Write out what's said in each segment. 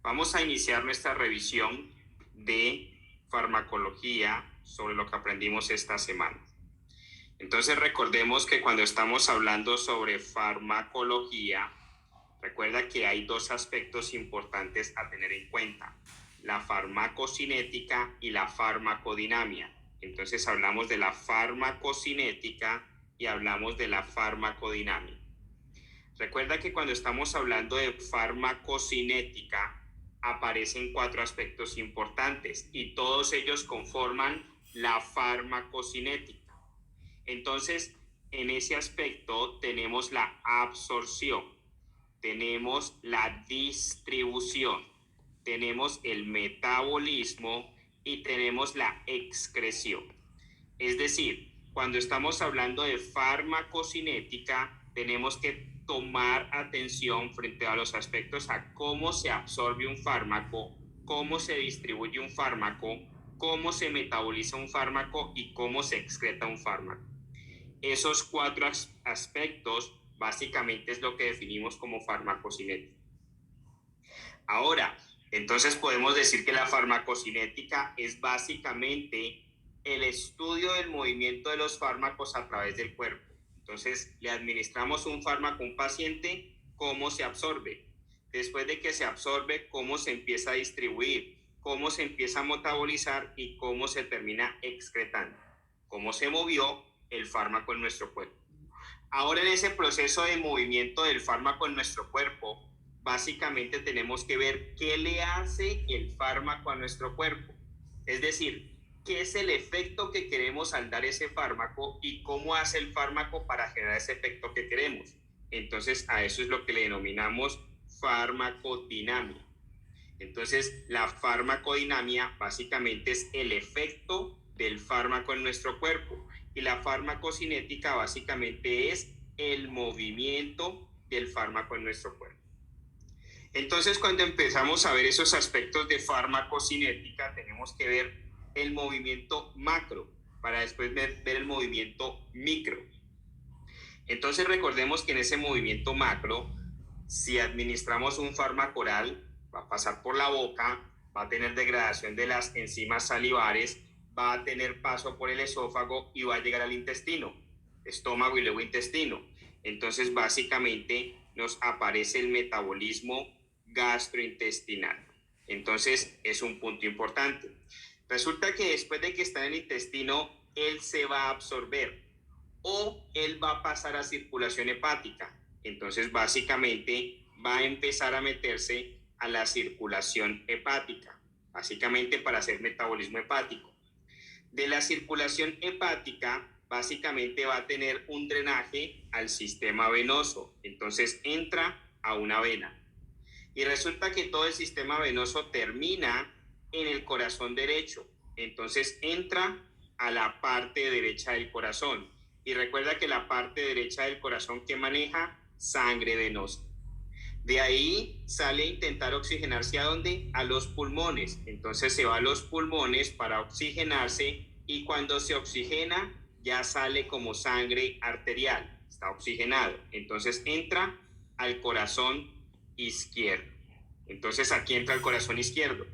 Vamos a iniciar nuestra revisión de farmacología sobre lo que aprendimos esta semana. Entonces recordemos que cuando estamos hablando sobre farmacología, recuerda que hay dos aspectos importantes a tener en cuenta: la farmacocinética y la farmacodinamia. Entonces hablamos de la farmacocinética y hablamos de la farmacodinamia. Recuerda que cuando estamos hablando de farmacocinética aparecen cuatro aspectos importantes y todos ellos conforman la farmacocinética. Entonces, en ese aspecto tenemos la absorción, tenemos la distribución, tenemos el metabolismo y tenemos la excreción. Es decir, cuando estamos hablando de farmacocinética, tenemos que tomar atención frente a los aspectos a cómo se absorbe un fármaco, cómo se distribuye un fármaco, cómo se metaboliza un fármaco y cómo se excreta un fármaco. Esos cuatro aspectos básicamente es lo que definimos como farmacocinética. Ahora, entonces podemos decir que la farmacocinética es básicamente el estudio del movimiento de los fármacos a través del cuerpo. Entonces, le administramos un fármaco a un paciente, cómo se absorbe. Después de que se absorbe, cómo se empieza a distribuir, cómo se empieza a metabolizar y cómo se termina excretando. Cómo se movió el fármaco en nuestro cuerpo. Ahora, en ese proceso de movimiento del fármaco en nuestro cuerpo, básicamente tenemos que ver qué le hace el fármaco a nuestro cuerpo. Es decir, qué es el efecto que queremos al dar ese fármaco y cómo hace el fármaco para generar ese efecto que queremos. Entonces, a eso es lo que le denominamos farmacodinamia. Entonces, la farmacodinamia básicamente es el efecto del fármaco en nuestro cuerpo y la farmacocinética básicamente es el movimiento del fármaco en nuestro cuerpo. Entonces, cuando empezamos a ver esos aspectos de farmacocinética, tenemos que ver el movimiento macro para después ver el movimiento micro. Entonces, recordemos que en ese movimiento macro, si administramos un fármaco oral, va a pasar por la boca, va a tener degradación de las enzimas salivares, va a tener paso por el esófago y va a llegar al intestino, estómago y luego intestino. Entonces, básicamente nos aparece el metabolismo gastrointestinal. Entonces, es un punto importante. Resulta que después de que está en el intestino, él se va a absorber o él va a pasar a circulación hepática. Entonces, básicamente, va a empezar a meterse a la circulación hepática, básicamente para hacer metabolismo hepático. De la circulación hepática, básicamente va a tener un drenaje al sistema venoso. Entonces, entra a una vena. Y resulta que todo el sistema venoso termina en el corazón derecho. Entonces, entra a la parte derecha del corazón. Y recuerda que la parte derecha del corazón que maneja sangre venosa. De ahí sale a intentar oxigenarse ¿a dónde? A los pulmones. Entonces se va a los pulmones para oxigenarse y cuando se oxigena ya sale como sangre arterial. Está oxigenado. Entonces entra al corazón izquierdo. Entonces aquí entra el corazón izquierdo.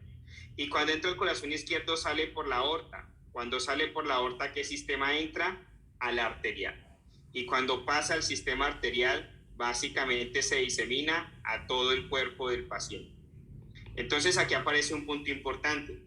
Y cuando entra el corazón izquierdo sale por la aorta. Cuando sale por la aorta, ¿qué sistema entra? Al arterial. Y cuando pasa al sistema arterial, básicamente se disemina a todo el cuerpo del paciente. Entonces aquí aparece un punto importante.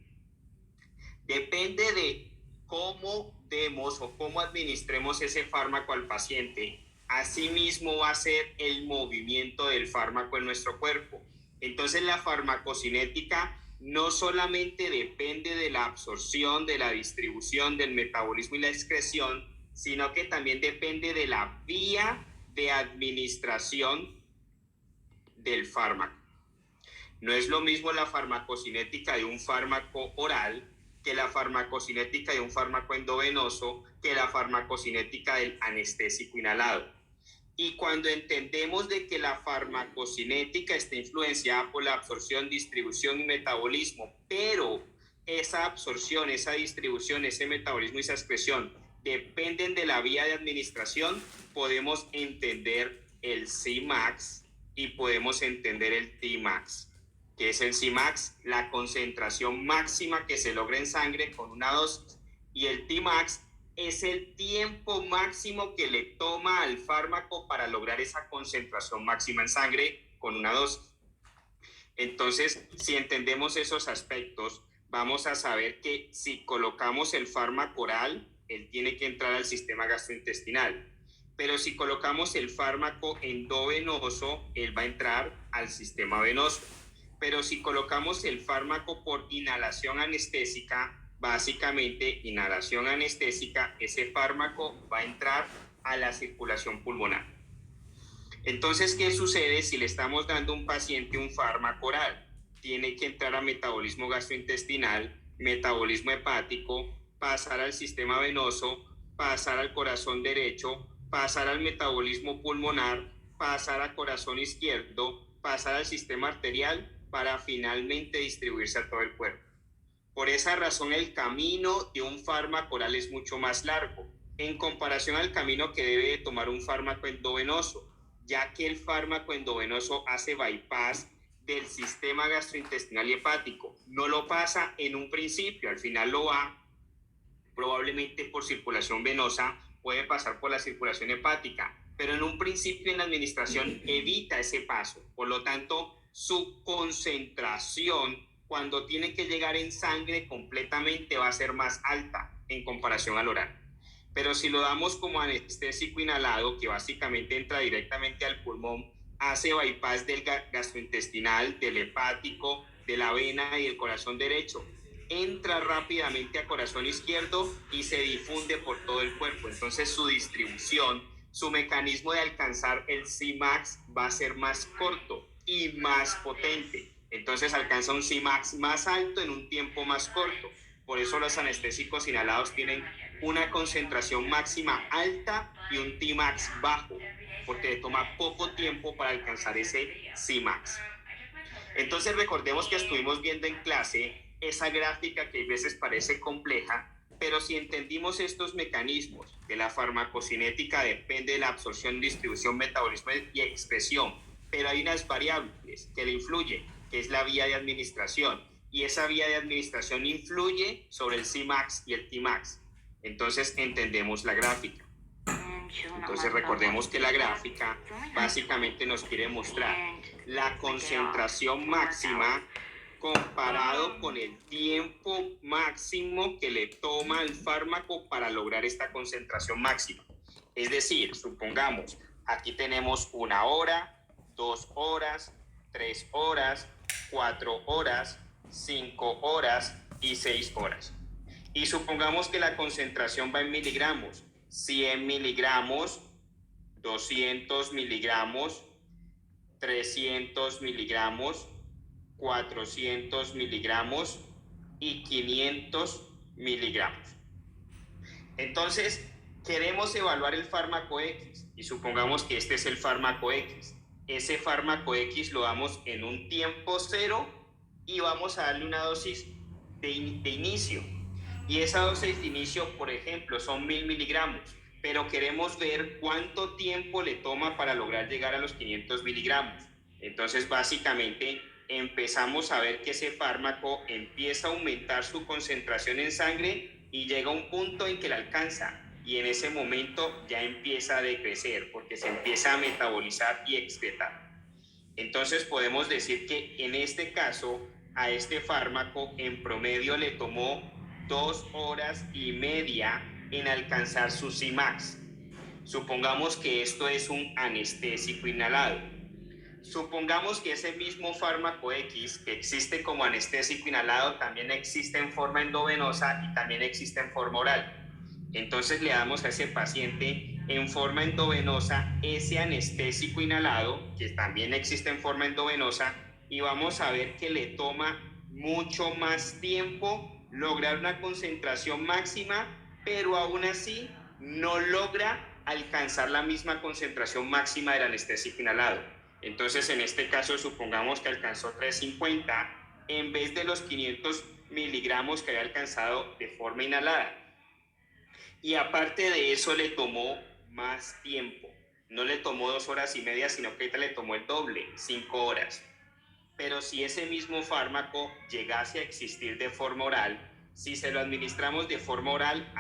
Depende de cómo demos o cómo administremos ese fármaco al paciente, asimismo va a ser el movimiento del fármaco en nuestro cuerpo. Entonces la farmacocinética no solamente depende de la absorción, de la distribución, del metabolismo y la excreción, sino que también depende de la vía de administración del fármaco. No es lo mismo la farmacocinética de un fármaco oral que la farmacocinética de un fármaco endovenoso, que la farmacocinética del anestésico inhalado. Y cuando entendemos de que la farmacocinética está influenciada por la absorción, distribución y metabolismo, pero esa absorción, esa distribución, ese metabolismo y esa excreción dependen de la vía de administración, podemos entender el Cmax y podemos entender el Tmax. que es el Cmax, la concentración máxima que se logra en sangre con una dosis, y el Tmax es el tiempo máximo que le toma al fármaco para lograr esa concentración máxima en sangre con una dosis. Entonces, si entendemos esos aspectos, vamos a saber que si colocamos el fármaco oral, él tiene que entrar al sistema gastrointestinal. Pero si colocamos el fármaco endovenoso, él va a entrar al sistema venoso. Pero si colocamos el fármaco por inhalación anestésica, básicamente inhalación anestésica, ese fármaco va a entrar a la circulación pulmonar. Entonces, ¿qué sucede si le estamos dando a un paciente un fármaco oral? Tiene que entrar a metabolismo gastrointestinal, metabolismo hepático, pasar al sistema venoso, pasar al corazón derecho, pasar al metabolismo pulmonar, pasar al corazón izquierdo, pasar al sistema arterial para finalmente distribuirse a todo el cuerpo. Por esa razón, el camino de un fármaco oral es mucho más largo en comparación al camino que debe tomar un fármaco endovenoso, ya que el fármaco endovenoso hace bypass del sistema gastrointestinal y hepático. No lo pasa en un principio, al final lo va probablemente por circulación venosa, puede pasar por la circulación hepática, pero en un principio en la administración evita ese paso. Por lo tanto, su concentración cuando tiene que llegar en sangre completamente va a ser más alta en comparación al oral. Pero si lo damos como anestésico inhalado, que básicamente entra directamente al pulmón, hace bypass del gastrointestinal, del hepático, de la vena y del corazón derecho, entra rápidamente a corazón izquierdo y se difunde por todo el cuerpo. Entonces su distribución, su mecanismo de alcanzar el Cmax va a ser más corto y más potente. Entonces alcanza un Cmax más alto en un tiempo más corto. Por eso los anestésicos inhalados tienen una concentración máxima alta y un Tmax bajo, porque le toma poco tiempo para alcanzar ese Cmax. Entonces recordemos que estuvimos viendo en clase esa gráfica que a veces parece compleja, pero si entendimos estos mecanismos de la farmacocinética, depende de la absorción, distribución, metabolismo y expresión, pero hay unas variables que le influyen, que es la vía de administración, y esa vía de administración influye sobre el Cmax y el Tmax. Entonces entendemos la gráfica. Entonces recordemos que la gráfica básicamente nos quiere mostrar la concentración máxima comparado con el tiempo máximo que le toma el fármaco para lograr esta concentración máxima. Es decir, supongamos, aquí tenemos 1 hora, 2 horas, 3 horas, 4 horas, 5 horas y 6 horas. Y supongamos que la concentración va en miligramos, 100 miligramos, 200 miligramos, 300 miligramos, 400 miligramos y 500 miligramos. Entonces, queremos evaluar el fármaco X y supongamos que este es el fármaco X. Ese fármaco X lo damos en un tiempo cero y vamos a darle una dosis de inicio. Y esa dosis de inicio, por ejemplo, son 1000 miligramos, pero queremos ver cuánto tiempo le toma para lograr llegar a los 500 miligramos. Entonces, básicamente, empezamos a ver que ese fármaco empieza a aumentar su concentración en sangre y llega a un punto en que la alcanza, y en ese momento ya empieza a decrecer porque se empieza a metabolizar y excretar. Entonces podemos decir que en este caso a este fármaco en promedio le tomó 2 horas y media en alcanzar su Cmax. Supongamos que esto es un anestésico inhalado. Supongamos que ese mismo fármaco X que existe como anestésico inhalado también existe en forma endovenosa y también existe en forma oral. Entonces le damos a ese paciente en forma endovenosa ese anestésico inhalado, que también existe en forma endovenosa, y vamos a ver que le toma mucho más tiempo lograr una concentración máxima, pero aún así no logra alcanzar la misma concentración máxima del anestésico inhalado. Entonces, en este caso, supongamos que alcanzó 350 en vez de los 500 miligramos que había alcanzado de forma inhalada. Y aparte de eso, le tomó más tiempo. No le tomó 2 horas y media, sino que ahorita le tomó el doble, 5 horas. Pero si ese mismo fármaco llegase a existir de forma oral, si se lo administramos de forma oral,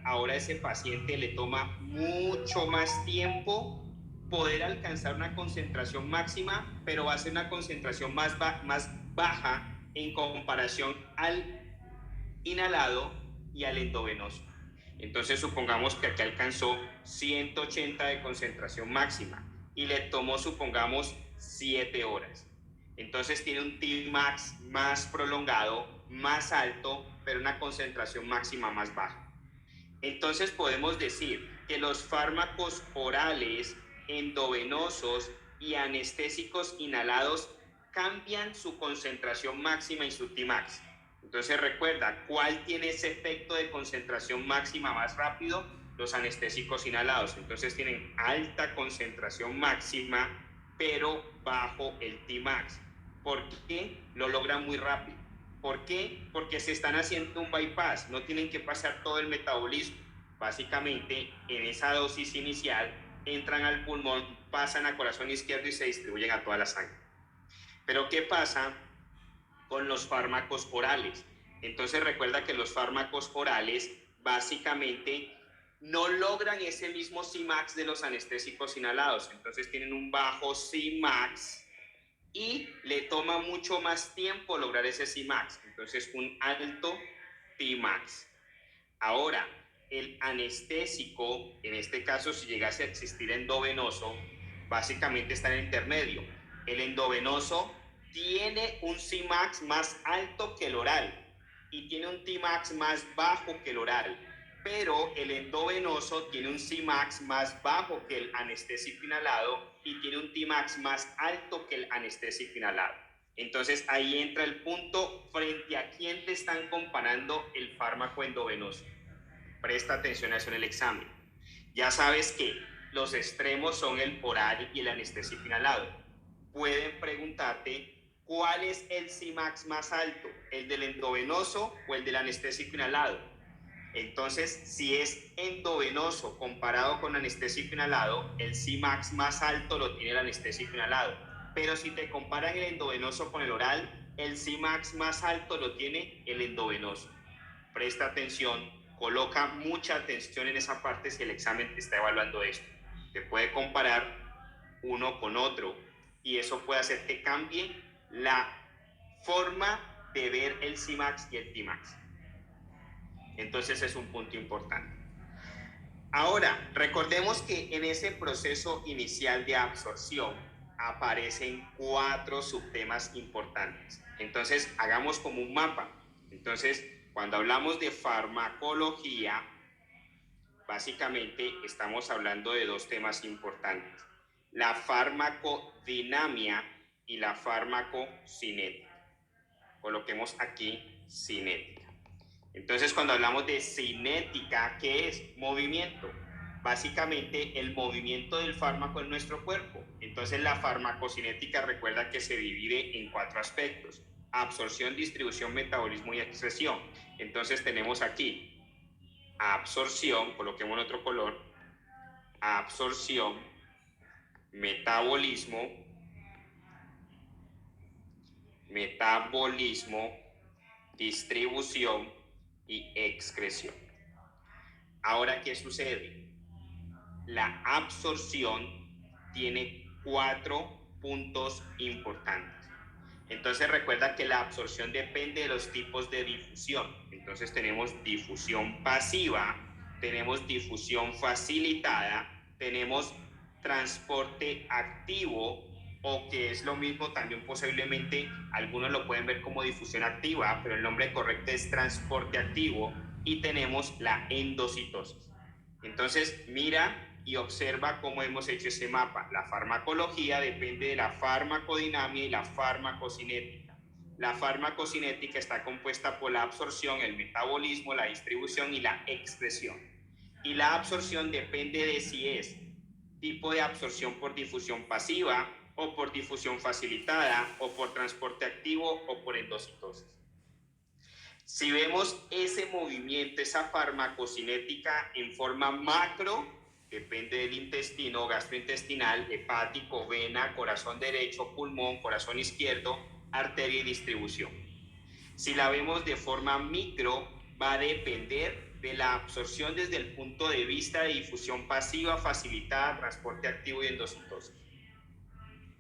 ahora a ese paciente le toma mucho más tiempo poder alcanzar una concentración máxima, pero va a ser una concentración más baja en comparación al inhalado y al endovenoso. Entonces supongamos que aquí alcanzó 180 de concentración máxima y le tomó, supongamos, 7 horas. Entonces tiene un Tmax más prolongado, más alto, pero una concentración máxima más baja. Entonces podemos decir que los fármacos orales, endovenosos y anestésicos inhalados cambian su concentración máxima y su Tmax. Entonces recuerda, ¿cuál tiene ese efecto de concentración máxima más rápido? Los anestésicos inhalados. Entonces tienen alta concentración máxima, pero bajo el Tmax. ¿Por qué? Lo logran muy rápido. ¿Por qué? Porque se están haciendo un bypass, no tienen que pasar todo el metabolismo. Básicamente, en esa dosis inicial, entran al pulmón, pasan a corazón izquierdo y se distribuyen a toda la sangre. Pero ¿qué pasa con los fármacos orales? Entonces recuerda que los fármacos orales básicamente no logran ese mismo Cmax de los anestésicos inhalados. Entonces tienen un bajo Cmax y le toma mucho más tiempo lograr ese Cmax. Entonces un alto Tmax. Ahora, el anestésico, en este caso si llegase a existir endovenoso, básicamente está en el intermedio. El endovenoso tiene un Cmax más alto que el oral y tiene un Tmax más bajo que el oral, pero el endovenoso tiene un Cmax más bajo que el anestésico inhalado y tiene un Tmax más alto que el anestésico inhalado. Entonces ahí entra el punto frente a quién te están comparando el fármaco endovenoso. Presta atención a eso en el examen. Ya sabes que los extremos son el oral y el anestésico inhalado. Pueden preguntarte cuál es el Cmax más alto, el del endovenoso o el del anestésico inhalado. Entonces, si es endovenoso comparado con anestésico inhalado, el Cmax más alto lo tiene el anestésico inhalado. Pero si te comparan el endovenoso con el oral, el Cmax más alto lo tiene el endovenoso. Presta atención, coloca mucha atención en esa parte si el examen te está evaluando esto. Te puede comparar uno con otro y eso puede hacer que cambie la forma de ver el Cmax y el Tmax. Entonces es un punto importante. Ahora, recordemos que en ese proceso inicial de absorción aparecen 4 subtemas importantes. Entonces, hagamos como un mapa. Entonces, cuando hablamos de farmacología, básicamente estamos hablando de 2 temas importantes: la farmacodinamia y la farmacocinética. Coloquemos aquí cinética. Entonces, cuando hablamos de cinética, ¿qué es? Movimiento. Básicamente, el movimiento del fármaco en nuestro cuerpo. Entonces, la farmacocinética, recuerda que se divide en 4 aspectos: absorción, distribución, metabolismo y excreción. Entonces, tenemos aquí absorción, coloquemos otro color, absorción, metabolismo, distribución y excreción. Ahora, ¿qué sucede? La absorción tiene 4 puntos importantes. Entonces recuerda que la absorción depende de los tipos de difusión. Entonces tenemos difusión pasiva, tenemos difusión facilitada, tenemos transporte activo, o que es lo mismo también posiblemente, algunos lo pueden ver como difusión activa, pero el nombre correcto es transporte activo, y tenemos la endocitosis. Entonces mira y observa cómo hemos hecho ese mapa. La farmacología depende de la farmacodinamia y la farmacocinética. La farmacocinética está compuesta por la absorción, el metabolismo, la distribución y la excreción. Y la absorción depende de si es tipo de absorción por difusión pasiva o por difusión facilitada o por transporte activo o por endocitosis. Si vemos ese movimiento, esa farmacocinética en forma macro, depende del intestino, gastrointestinal, hepático, vena, corazón derecho, pulmón, corazón izquierdo, arteria y distribución. Si la vemos de forma micro, va a depender de la absorción desde el punto de vista de difusión pasiva, facilitada, transporte activo y endocitosis.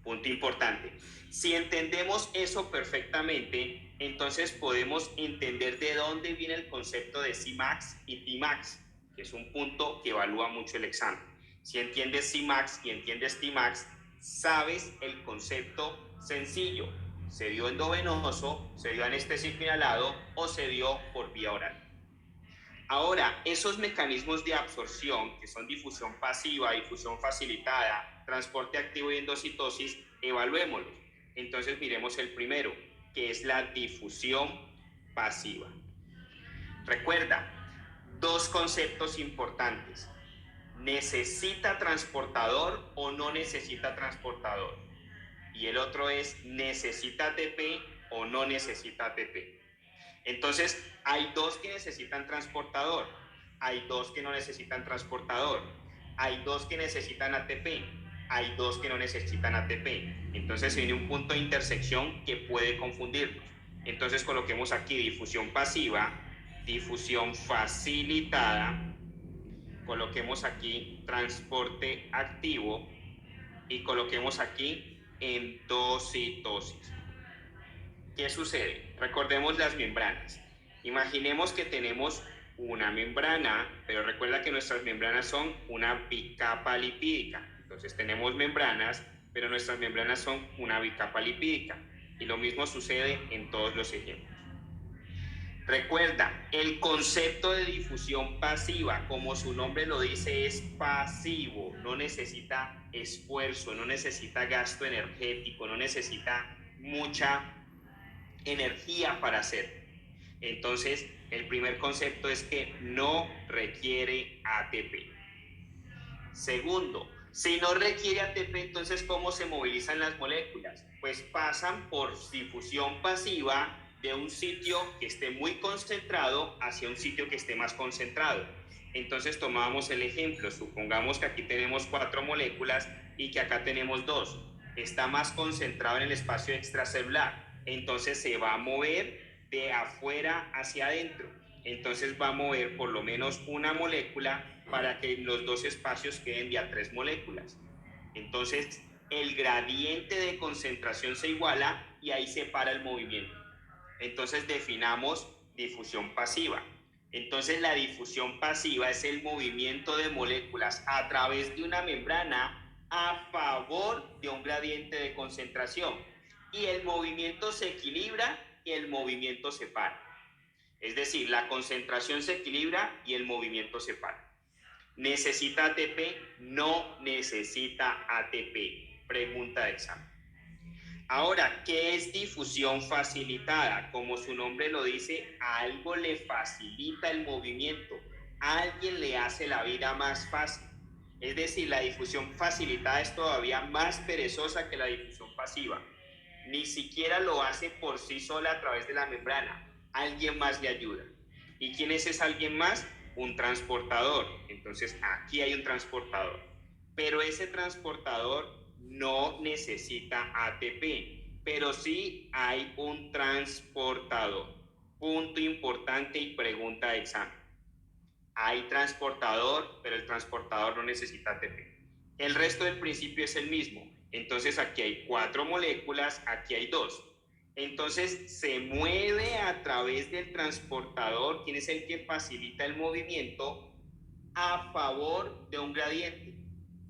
Punto importante. Si entendemos eso perfectamente, entonces podemos entender de dónde viene el concepto de Cmax y Tmax, que es un punto que evalúa mucho el examen. Si entiendes Cmax y entiendes Tmax, sabes el concepto sencillo. Se dio endovenoso, se dio anestésico inhalado o se dio por vía oral. Ahora, esos mecanismos de absorción, que son difusión pasiva, difusión facilitada, transporte activo y endocitosis, evaluémoslos. Entonces miremos el primero, que es la difusión pasiva. Recuerda, dos conceptos importantes. ¿Necesita transportador o no necesita transportador? Y el otro es, ¿necesita ATP o no necesita ATP? Entonces, hay dos que necesitan transportador, hay dos que no necesitan transportador, hay dos que necesitan ATP, hay dos que no necesitan ATP. Entonces, viene un punto de intersección que puede confundirnos. Entonces, coloquemos aquí difusión pasiva, difusión facilitada, coloquemos aquí transporte activo y coloquemos aquí endocitosis. ¿Qué sucede? Recordemos las membranas. Imaginemos que tenemos una membrana, pero recuerda que nuestras membranas son una bicapa lipídica. Entonces tenemos membranas, pero nuestras membranas son una bicapa lipídica. Y lo mismo sucede en todos los ejemplos. Recuerda, el concepto de difusión pasiva, como su nombre lo dice, es pasivo. No necesita esfuerzo, no necesita gasto energético, no necesita mucha energía para hacer. Entonces, el primer concepto es que no requiere ATP. Segundo, si no requiere ATP, entonces ¿cómo se movilizan las moléculas? Pues pasan por difusión pasiva de un sitio que esté muy concentrado hacia un sitio que esté más concentrado. Entonces tomamos el ejemplo, supongamos que aquí tenemos 4 moléculas y que acá tenemos 2. Está más concentrado en el espacio extracelular, entonces se va a mover de afuera hacia adentro. Entonces va a mover por lo menos una molécula para que los dos espacios queden de a 3 moléculas. Entonces el gradiente de concentración se iguala y ahí se para el movimiento. Entonces definamos difusión pasiva. Entonces la difusión pasiva es el movimiento de moléculas a través de una membrana a favor de un gradiente de concentración. Y el movimiento se equilibra y el movimiento se para. Es decir, la concentración se equilibra y el movimiento se para. ¿Necesita ATP? No necesita ATP. Pregunta de examen. Ahora, ¿qué es difusión facilitada? Como su nombre lo dice, algo le facilita el movimiento, alguien le hace la vida más fácil. Es decir, la difusión facilitada es todavía más perezosa que la difusión pasiva. Ni siquiera lo hace por sí sola a través de la membrana, alguien más le ayuda. ¿Y quién es ese alguien más? Un transportador. Entonces, aquí hay un transportador. Pero ese transportador no necesita ATP, pero sí hay un transportador. Punto importante y pregunta de examen. Hay transportador, pero el transportador no necesita ATP. El resto del principio es el mismo. Entonces aquí hay 4 moléculas, aquí hay 2. Entonces se mueve a través del transportador, quien es el que facilita el movimiento, a favor de un gradiente.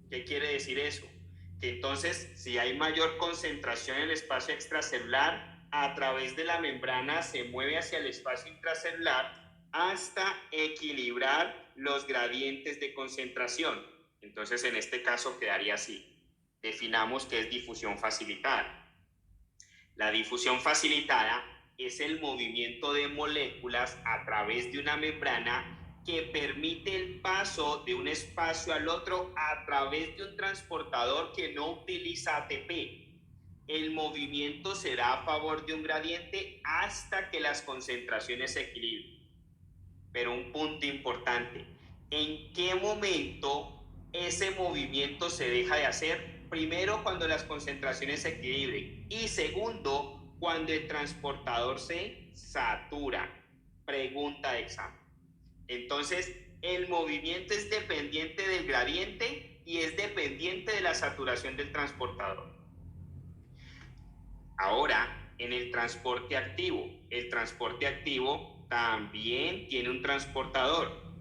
¿Qué quiere decir eso? Que entonces, si hay mayor concentración en el espacio extracelular, a través de la membrana se mueve hacia el espacio intracelular hasta equilibrar los gradientes de concentración. Entonces, en este caso quedaría así. Definamos qué es difusión facilitada. La difusión facilitada es el movimiento de moléculas a través de una membrana que permite el paso de un espacio al otro a través de un transportador que no utiliza ATP. El movimiento será a favor de un gradiente hasta que las concentraciones se equilibren. Pero un punto importante, ¿en qué momento ese movimiento se deja de hacer? Primero, cuando las concentraciones se equilibren, y segundo, Cuando el transportador se satura. Pregunta de examen. Entonces, el movimiento es dependiente del gradiente y es dependiente de la saturación del transportador. Ahora, en el transporte activo también tiene un transportador.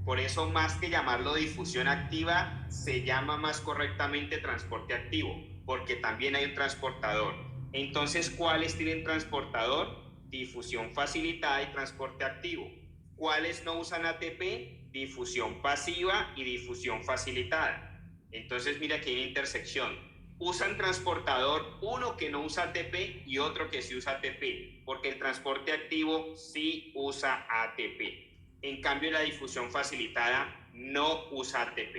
Por eso, más que llamarlo difusión activa, se llama más correctamente transporte activo, porque también hay un transportador. Entonces, ¿cuáles tienen transportador? Difusión facilitada y transporte activo. ¿Cuáles no usan ATP? Difusión pasiva y difusión facilitada. Entonces, mira que hay una intersección. Usan transportador uno que no usa ATP y otro que sí usa ATP, porque el transporte activo sí usa ATP. En cambio, la difusión facilitada no usa ATP.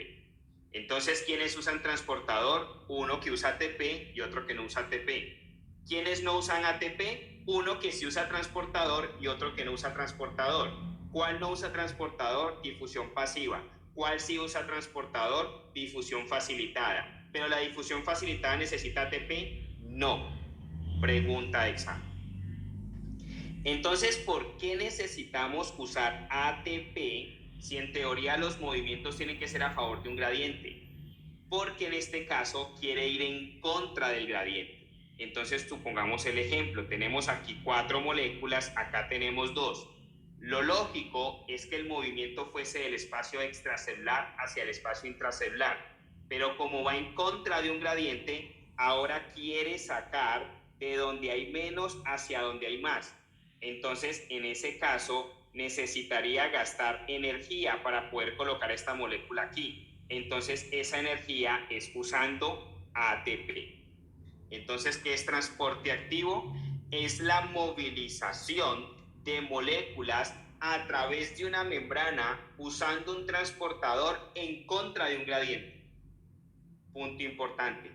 Entonces, ¿quiénes usan transportador? Uno que usa ATP y otro que no usa ATP. ¿Quiénes no usan ATP? Uno que sí usa transportador y otro que no usa transportador. ¿Cuál no usa transportador? Difusión pasiva. ¿Cuál sí usa transportador? Difusión facilitada. ¿Pero la difusión facilitada necesita ATP? No. Pregunta de examen. Entonces, ¿por qué necesitamos usar ATP si en teoría los movimientos tienen que ser a favor de un gradiente? Porque en este caso quiere ir en contra del gradiente. Entonces, supongamos el ejemplo. Tenemos aquí 4 moléculas, acá tenemos 2. Lo lógico es que el movimiento fuese del espacio extracelular hacia el espacio intracelular. Pero como va en contra de un gradiente, ahora quiere sacar de donde hay menos hacia donde hay más. Entonces, en ese caso, necesitaría gastar energía para poder colocar esta molécula aquí. Entonces, esa energía es usando ATP. Entonces, ¿qué es transporte activo? Es la movilización de moléculas a través de una membrana usando un transportador en contra de un gradiente. Punto importante.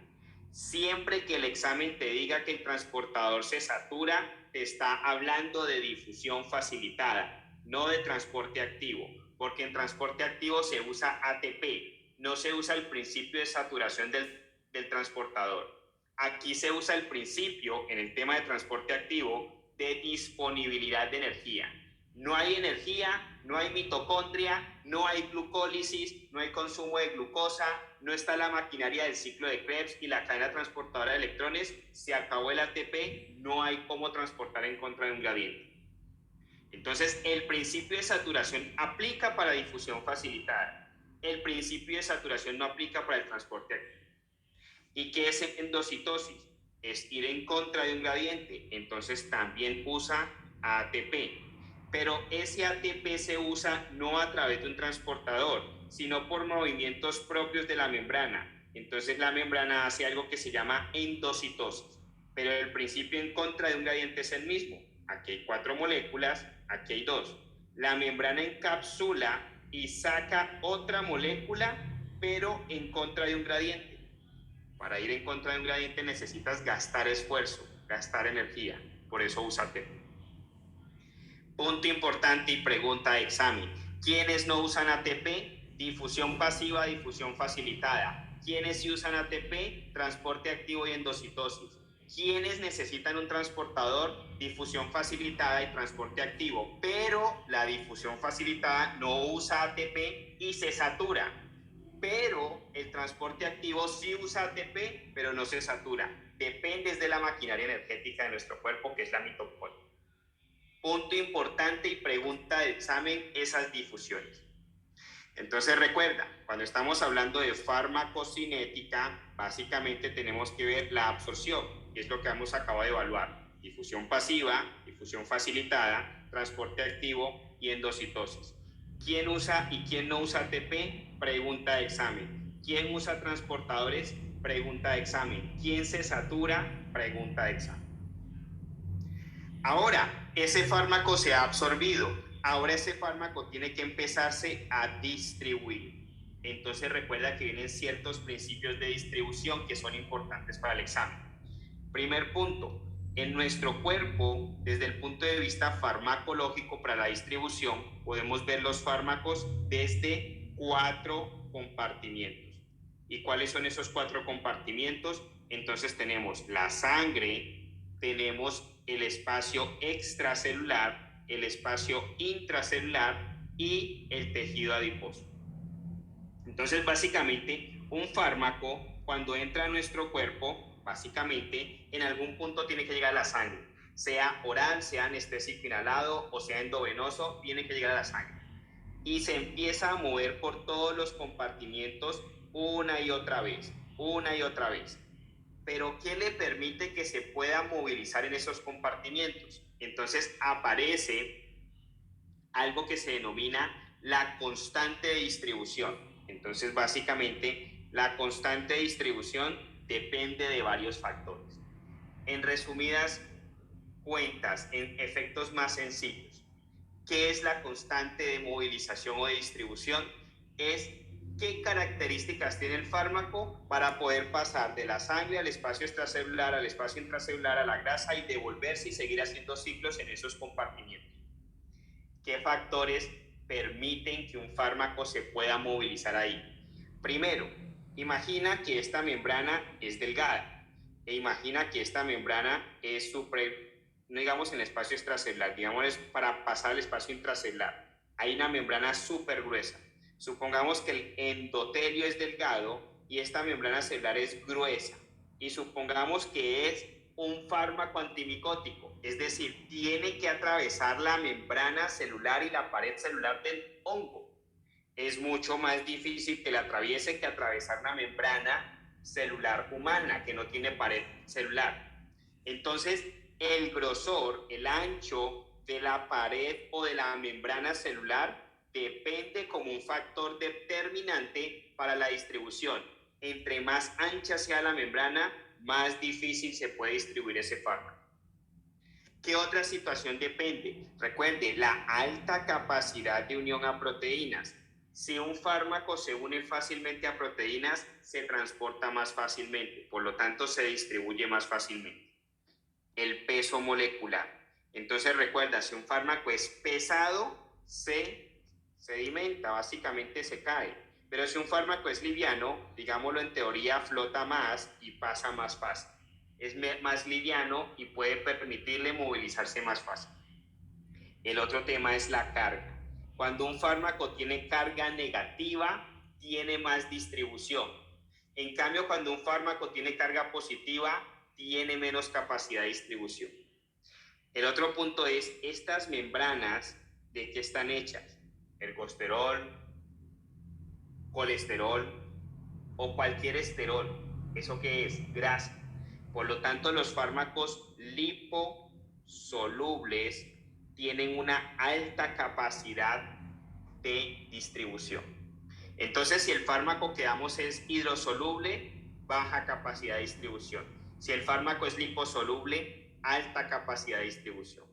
Siempre que el examen te diga que el transportador se satura, te está hablando de difusión facilitada, no de transporte activo, porque en transporte activo se usa ATP, no se usa el principio de saturación del transportador. Aquí se usa el principio, en el tema de transporte activo, de disponibilidad de energía. No hay energía, no hay mitocondria, no hay glucólisis, no hay consumo de glucosa, no está la maquinaria del ciclo de Krebs y la cadena transportadora de electrones, se acabó el ATP, no hay cómo transportar en contra de un gradiente. Entonces, el principio de saturación aplica para difusión facilitada. El principio de saturación no aplica para el transporte activo. ¿Y qué es endocitosis? Es ir en contra de un gradiente, entonces también usa ATP. Pero ese ATP se usa no a través de un transportador, sino por movimientos propios de la membrana. Entonces la membrana hace algo que se llama endocitosis. Pero el principio en contra de un gradiente es el mismo. Aquí hay 4 moléculas, aquí hay 2. La membrana encapsula y saca otra molécula, pero en contra de un gradiente. Para ir en contra de un gradiente necesitas gastar esfuerzo, gastar energía. Por eso usa ATP. Punto importante y pregunta de examen. ¿Quiénes no usan ATP? Difusión pasiva, difusión facilitada. ¿Quiénes sí usan ATP? Transporte activo y endocitosis. ¿Quiénes necesitan un transportador? Difusión facilitada y transporte activo. Pero la difusión facilitada no usa ATP y se satura. Pero el transporte activo sí usa ATP, pero no se satura. Depende de la maquinaria energética de nuestro cuerpo, que es la mitocondria. Punto importante y pregunta de examen, esas difusiones. Entonces recuerda, cuando estamos hablando de farmacocinética, básicamente tenemos que ver la absorción, que es lo que hemos acabado de evaluar. Difusión pasiva, difusión facilitada, transporte activo y endocitosis. ¿Quién usa y quién no usa ATP? Pregunta de examen. ¿Quién usa transportadores? Pregunta de examen. ¿Quién se satura? Pregunta de examen. Ahora, ese fármaco se ha absorbido. Ahora ese fármaco tiene que empezarse a distribuir. Entonces recuerda que vienen ciertos principios de distribución que son importantes para el examen. Primer punto, en nuestro cuerpo, desde el punto de vista farmacológico para la distribución, podemos ver los fármacos desde 4 compartimientos. ¿Y cuáles son esos 4 compartimientos? Entonces tenemos la sangre, tenemos el espacio extracelular, el espacio intracelular y el tejido adiposo. Entonces, básicamente, un fármaco, cuando entra a nuestro cuerpo, básicamente, en algún punto tiene que llegar a la sangre, sea oral, sea anestésico inhalado o sea endovenoso, tiene que llegar a la sangre. Y se empieza a mover por todos los compartimientos una y otra vez, una y otra vez. Pero ¿qué le permite que se pueda movilizar en esos compartimientos? Entonces aparece algo que se denomina la constante de distribución. Entonces, básicamente, la constante de distribución depende de varios factores. En resumidas cuentas, en efectos más sencillos, ¿qué es la constante de movilización o de distribución? Es qué características tiene el fármaco para poder pasar de la sangre al espacio extracelular, al espacio intracelular, a la grasa y devolverse y seguir haciendo ciclos en esos compartimientos. ¿Qué factores permiten que un fármaco se pueda movilizar ahí? Primero, imagina que esta membrana es delgada e imagina que esta membrana es no digamos en el espacio extracelular, digamos para pasar al espacio intracelular. Hay una membrana súper gruesa. Supongamos que el endotelio es delgado y esta membrana celular es gruesa. Y supongamos que es un fármaco antimicótico, es decir, tiene que atravesar la membrana celular y la pared celular del hongo. Es mucho más difícil que la atraviese que atravesar una membrana celular humana que no tiene pared celular. Entonces, el grosor, el ancho de la pared o de la membrana celular depende como un factor determinante para la distribución. Entre más ancha sea la membrana, más difícil se puede distribuir ese fármaco. ¿Qué otra situación depende? Recuerde, la alta capacidad de unión a proteínas. Si un fármaco se une fácilmente a proteínas, se transporta más fácilmente, por lo tanto se distribuye más fácilmente. El peso molecular. Entonces recuerda, si un fármaco es pesado, se sedimenta, básicamente se cae. Pero si un fármaco es liviano, digámoslo en teoría, flota más y pasa más fácil. Es más liviano y puede permitirle movilizarse más fácil. El otro tema es la carga. Cuando un fármaco tiene carga negativa, tiene más distribución. En cambio, cuando un fármaco tiene carga positiva, tiene menos capacidad de distribución. El otro punto es, estas membranas, ¿de qué están hechas? Ergosterol, colesterol o cualquier esterol. ¿Eso qué es? Grasa. Por lo tanto, los fármacos liposolubles tienen una alta capacidad de distribución. Entonces, si el fármaco que damos es hidrosoluble, baja capacidad de distribución. Si el fármaco es liposoluble, alta capacidad de distribución.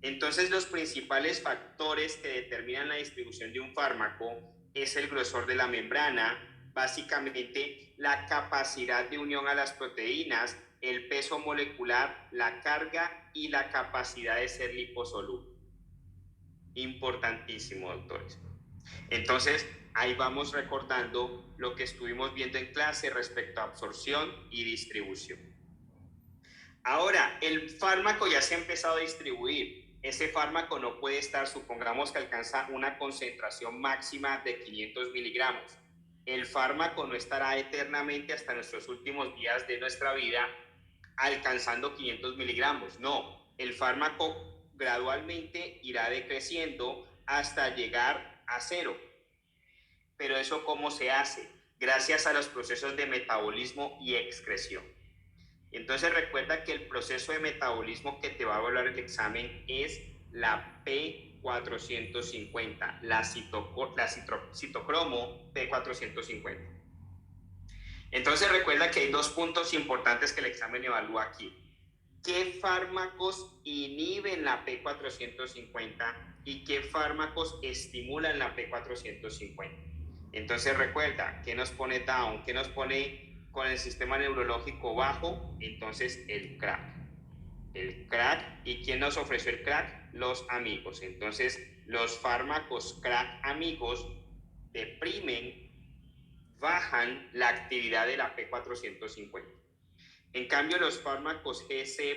Entonces, los principales factores que determinan la distribución de un fármaco es el grosor de la membrana, básicamente la capacidad de unión a las proteínas, el peso molecular, la carga y la capacidad de ser liposoluble. Importantísimo, doctores. Entonces, ahí vamos recordando lo que estuvimos viendo en clase respecto a absorción y distribución. Ahora, el fármaco ya se ha empezado a distribuir. Ese fármaco no puede estar, supongamos que alcanza una concentración máxima de 500 miligramos. El fármaco no estará eternamente hasta nuestros últimos días de nuestra vida alcanzando 500 miligramos. No, el fármaco gradualmente irá decreciendo hasta llegar a 0. Pero ¿eso cómo se hace? Gracias a los procesos de metabolismo y excreción. Entonces recuerda que el proceso de metabolismo que te va a evaluar el examen es la P450, la citocromo P450. Entonces recuerda que hay dos puntos importantes que el examen evalúa aquí. ¿Qué fármacos inhiben la P450 y qué fármacos estimulan la P450? Entonces recuerda, ¿qué nos pone down? ¿Qué nos pone con el sistema neurológico bajo? Entonces el crack. El crack. ¿Y quién nos ofreció el crack? Los amigos. Entonces los fármacos crack amigos deprimen, bajan la actividad de la P450. En cambio, los fármacos SPBRS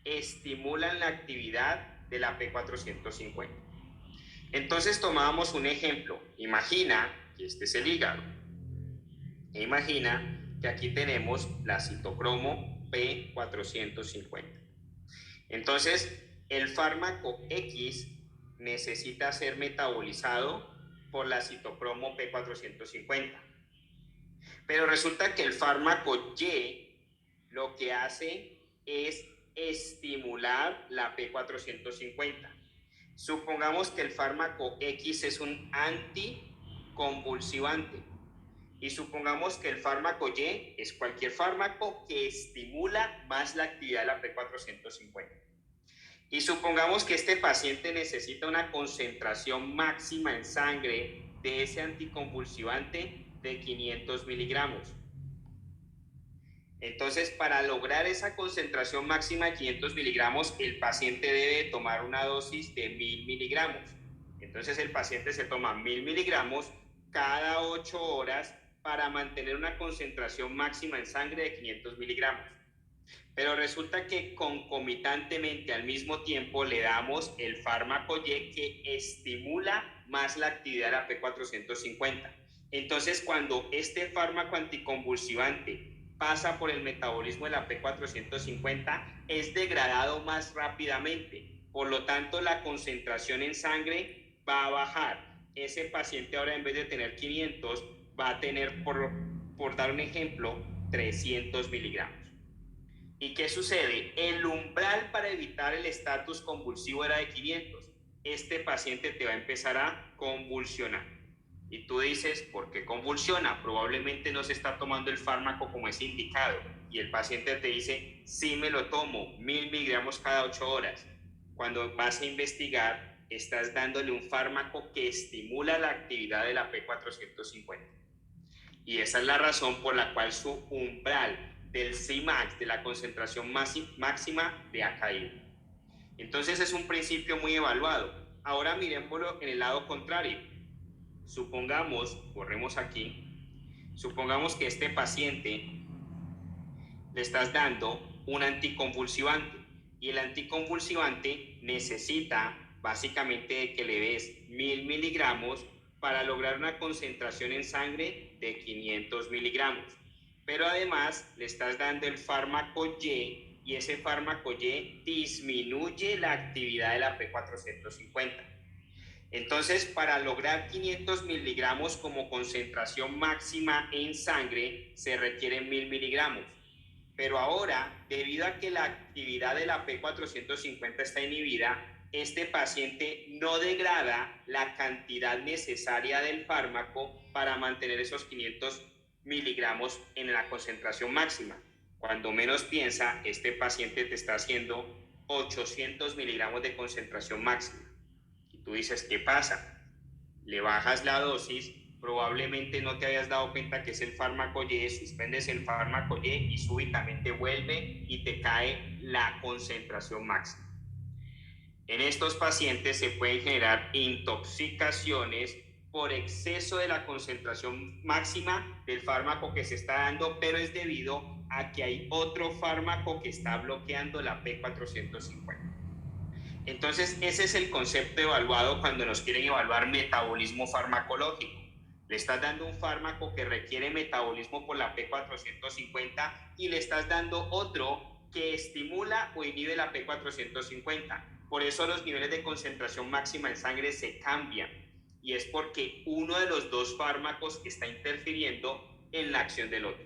estimulan la actividad de la P450. Entonces tomábamos un ejemplo. Imagina que este es el hígado. E imagina que aquí tenemos la citocromo P450. Entonces, el fármaco X necesita ser metabolizado por la citocromo P450. Pero resulta que el fármaco Y lo que hace es estimular la P450. Supongamos que el fármaco X es un anticonvulsivante y supongamos que el fármaco Y es cualquier fármaco que estimula más la actividad de la P450. Y supongamos que este paciente necesita una concentración máxima en sangre de ese anticonvulsivante de 500 miligramos. Entonces, para lograr esa concentración máxima de 500 miligramos, el paciente debe tomar una dosis de 1000 miligramos. Entonces, el paciente se toma 1000 miligramos cada 8 horas para mantener una concentración máxima en sangre de 500 miligramos. Pero resulta que concomitantemente al mismo tiempo le damos el fármaco Y que estimula más la actividad de la P450. Entonces, cuando este fármaco anticonvulsivante pasa por el metabolismo de la P450, es degradado más rápidamente. Por lo tanto, la concentración en sangre va a bajar. Ese paciente ahora, en vez de tener 500, va a tener, por dar un ejemplo, 300 miligramos. ¿Y qué sucede? El umbral para evitar el estatus convulsivo era de 500. Este paciente te va a empezar a convulsionar. Y tú dices, ¿por qué convulsiona? Probablemente no se está tomando el fármaco como es indicado. Y el paciente te dice, sí me lo tomo, 1000 miligramos cada 8 horas. Cuando vas a investigar, estás dándole un fármaco que estimula la actividad de la P450. Y esa es la razón por la cual su umbral del Cmax, de la concentración máxima, le ha caído. Entonces es un principio muy evaluado. Ahora miremoslo en el lado contrario. Supongamos, corremos aquí, supongamos que este paciente le estás dando un anticonvulsivante y el anticonvulsivante necesita básicamente que le des 1000 miligramos para lograr una concentración en sangre de 500 miligramos. Pero además le estás dando el fármaco Y y ese fármaco Y disminuye la actividad de la P450. Entonces, para lograr 500 miligramos como concentración máxima en sangre, se requieren 1000 miligramos. Pero ahora, debido a que la actividad de la P450 está inhibida, este paciente no degrada la cantidad necesaria del fármaco para mantener esos 500 miligramos en la concentración máxima. Cuando menos piensa, este paciente te está haciendo 800 miligramos de concentración máxima. Y tú dices, ¿qué pasa? Le bajas la dosis, probablemente no te hayas dado cuenta que es el fármaco Y, suspendes el fármaco Y y súbitamente vuelve y te cae la concentración máxima. En estos pacientes se pueden generar intoxicaciones por exceso de la concentración máxima del fármaco que se está dando, pero es debido a que hay otro fármaco que está bloqueando la P450. Entonces, ese es el concepto evaluado cuando nos quieren evaluar metabolismo farmacológico. Le estás dando un fármaco que requiere metabolismo por la P450 y le estás dando otro que estimula o inhibe la P450. Por eso los niveles de concentración máxima en sangre se cambian y es porque uno de los dos fármacos está interfiriendo en la acción del otro.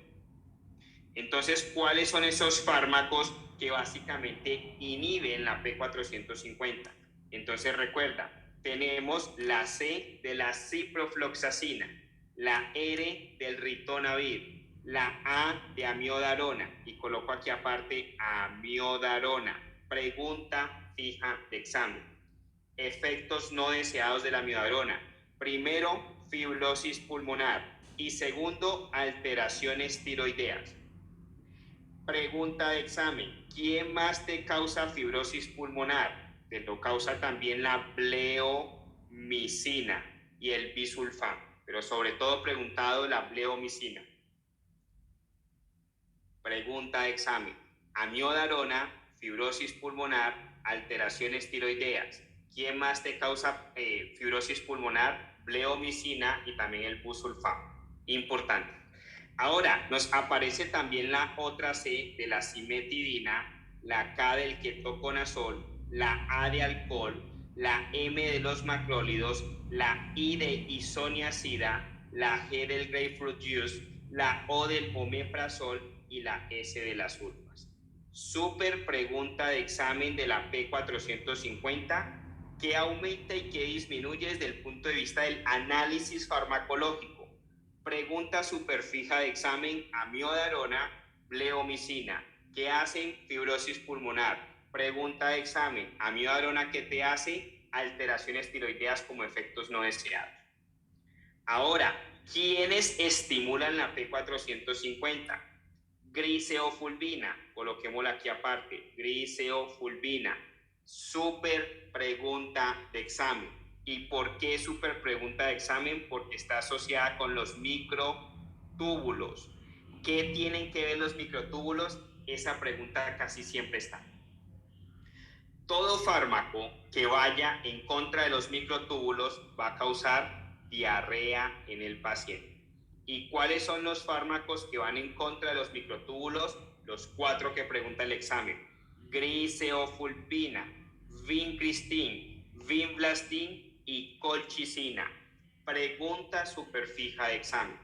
Entonces, ¿cuáles son esos fármacos que básicamente inhiben la P450? Entonces, recuerda, tenemos la C de la ciprofloxacina, la R del ritonavir, la A de amiodarona, y coloco aquí aparte amiodarona. Pregunta fija de examen. Efectos no deseados de la amiodarona. Primero, fibrosis pulmonar y segundo, alteraciones tiroideas. Pregunta de examen, ¿quién más te causa fibrosis pulmonar? Te lo causa también la bleomicina y el bisulfam, pero sobre todo preguntado la bleomicina. Pregunta de examen. Amiodarona, fibrosis pulmonar, alteraciones tiroideas. ¿Quién más te causa fibrosis pulmonar? Bleomicina y también el busulfano. Importante. Ahora, nos aparece también la otra C de la cimetidina, la K del ketoconazol, la A de alcohol, la M de los macrólidos, la I de isoniazida, la G del grapefruit juice, la O del omeprazol y la S de las sulfas. Súper pregunta de examen de la P450. ¿Qué aumenta y qué disminuye desde el punto de vista del análisis farmacológico? Pregunta súper fija de examen. Amiodarona, bleomicina. ¿Qué hacen? Fibrosis pulmonar. Pregunta de examen. Amiodarona, ¿qué te hace? Alteraciones tiroideas como efectos no deseados. Ahora, ¿quiénes estimulan la P450? Griseofulvina, coloquémosla aquí aparte, griseofulvina. Súper pregunta de examen. ¿Y por qué súper pregunta de examen? Porque está asociada con los microtúbulos. ¿Qué tienen que ver los microtúbulos? Esa pregunta casi siempre está. Todo fármaco que vaya en contra de los microtúbulos va a causar diarrea en el paciente. ¿Y cuáles son los fármacos que van en contra de los microtúbulos? Los 4 que pregunta el examen. Griseofulvina, vincristin, vinblastin y colchicina. Pregunta súper fija de examen.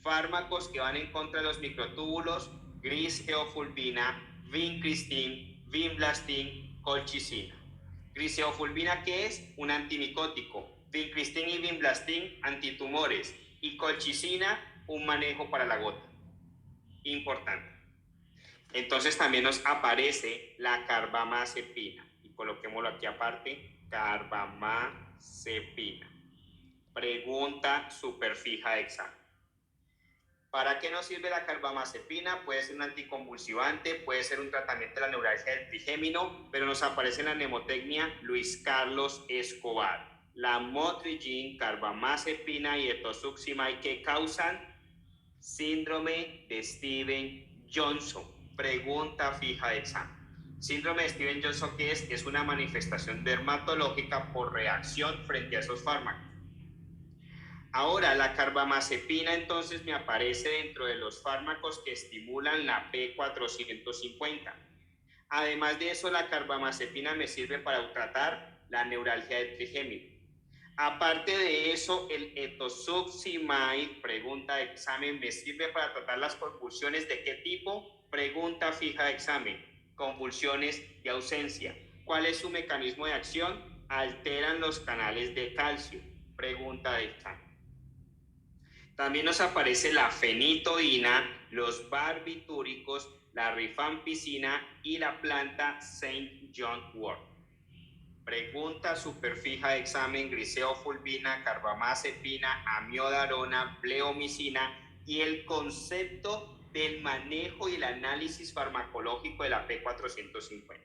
Fármacos que van en contra de los microtúbulos: griseofulvina, vincristin, vinblastin, colchicina. Griseofulvina, ¿qué es? Un antimicótico. Vincristin y vinblastin, antitumores. Y colchicina, un manejo para la gota. Importante. Entonces también nos aparece la carbamazepina. Y coloquémoslo aquí aparte, carbamazepina. Pregunta súper fija de examen. ¿Para qué nos sirve la carbamazepina? Puede ser un anticonvulsivante, puede ser un tratamiento de la neuralgia del trigémino, pero nos aparece en la mnemotecnia Luis Carlos Escobar. La motrigine, carbamazepina y etosuximab, que causan síndrome de Stevens-Johnson. Pregunta fija de examen. Síndrome de Stevens-Johnson, ¿qué es? Es una manifestación dermatológica por reacción frente a esos fármacos. Ahora, la carbamazepina entonces me aparece dentro de los fármacos que estimulan la P450. Además de eso, la carbamazepina me sirve para tratar la neuralgia del trigémino. Aparte de eso, el etosuximab, pregunta de examen, me sirve para tratar las convulsiones. ¿De qué tipo? Pregunta fija de examen. Convulsiones de ausencia. ¿Cuál es su mecanismo de acción? Alteran los canales de calcio. Pregunta de examen. También nos aparece la fenitoína, los barbitúricos, la rifampicina y la planta Saint John wort. Pregunta súper fija de examen: griseofulvina, carbamazepina, amiodarona, bleomicina y el concepto del manejo y el análisis farmacológico de la P450.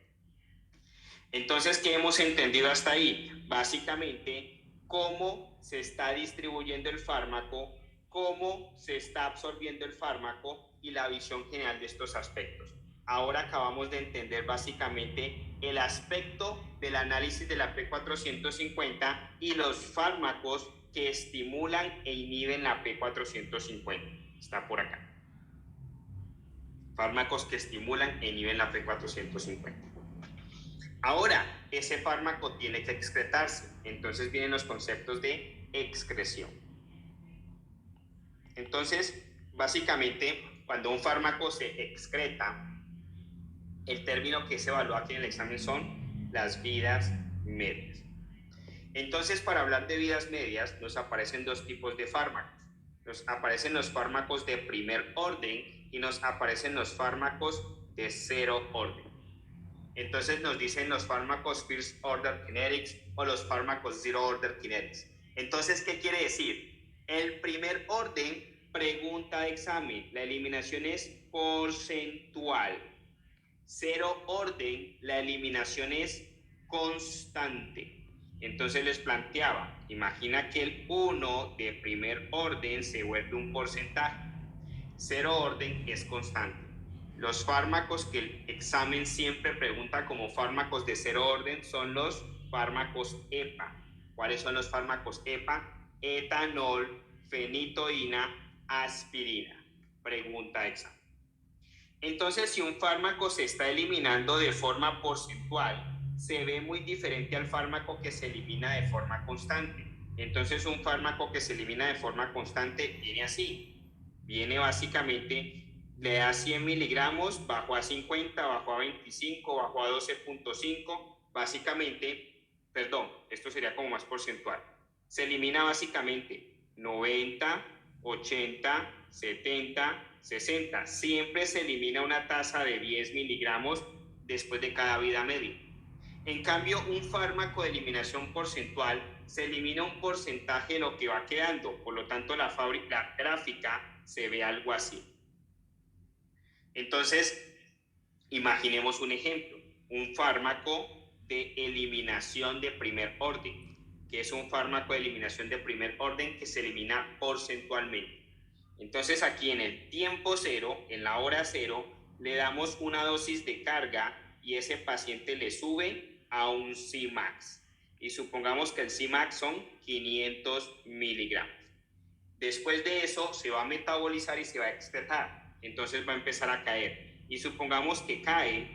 Entonces, ¿qué hemos entendido hasta ahí? Básicamente, cómo se está distribuyendo el fármaco, cómo se está absorbiendo el fármaco y la visión general de estos aspectos. Ahora acabamos de entender básicamente el aspecto del análisis de la P450 y los fármacos que estimulan e inhiben la P450. Está por acá. Fármacos que estimulan e inhiben la P450. Ahora, ese fármaco tiene que excretarse. Entonces vienen los conceptos de excreción. Entonces, básicamente, cuando un fármaco se excreta, el término que se evalúa aquí en el examen son las vidas medias. Entonces, para hablar de vidas medias, nos aparecen 2 tipos de fármacos. Nos aparecen los fármacos de primer orden y nos aparecen los fármacos de 0 orden. Entonces nos dicen los fármacos First Order Kinetics o los fármacos Zero Order Kinetics. Entonces, ¿qué quiere decir? El primer orden, pregunta de examen, la eliminación es porcentual. 0 orden, la eliminación es constante. Entonces les planteaba, imagina que el 1 de primer orden se vuelve un porcentaje. 0 orden es constante. Los fármacos que el examen siempre pregunta como fármacos de cero orden son los fármacos EPA. ¿Cuáles son los fármacos EPA? Etanol, fenitoína, aspirina. Pregunta de examen. Entonces, si un fármaco se está eliminando de forma porcentual, se ve muy diferente al fármaco que se elimina de forma constante. Entonces, un fármaco que se elimina de forma constante viene así. Viene básicamente, le da 100 miligramos, bajó a 50, bajó a 25, bajó a 12.5. Básicamente, perdón, esto sería como más porcentual. Se elimina básicamente 90, 80, 70, 60. Siempre se elimina una tasa de 10 miligramos después de cada vida media. En cambio, un fármaco de eliminación porcentual se elimina un porcentaje de lo que va quedando. Por lo tanto, la gráfica se ve algo así. Entonces, imaginemos un ejemplo. Un fármaco de eliminación de primer orden, que es un fármaco de eliminación de primer orden que se elimina porcentualmente. Entonces aquí en el tiempo cero, en la hora cero, le damos una dosis de carga y ese paciente le sube a un Cmax. Y supongamos que el Cmax son 500 miligramos. Después de eso se va a metabolizar y se va a excretar. Entonces va a empezar a caer. Y supongamos que cae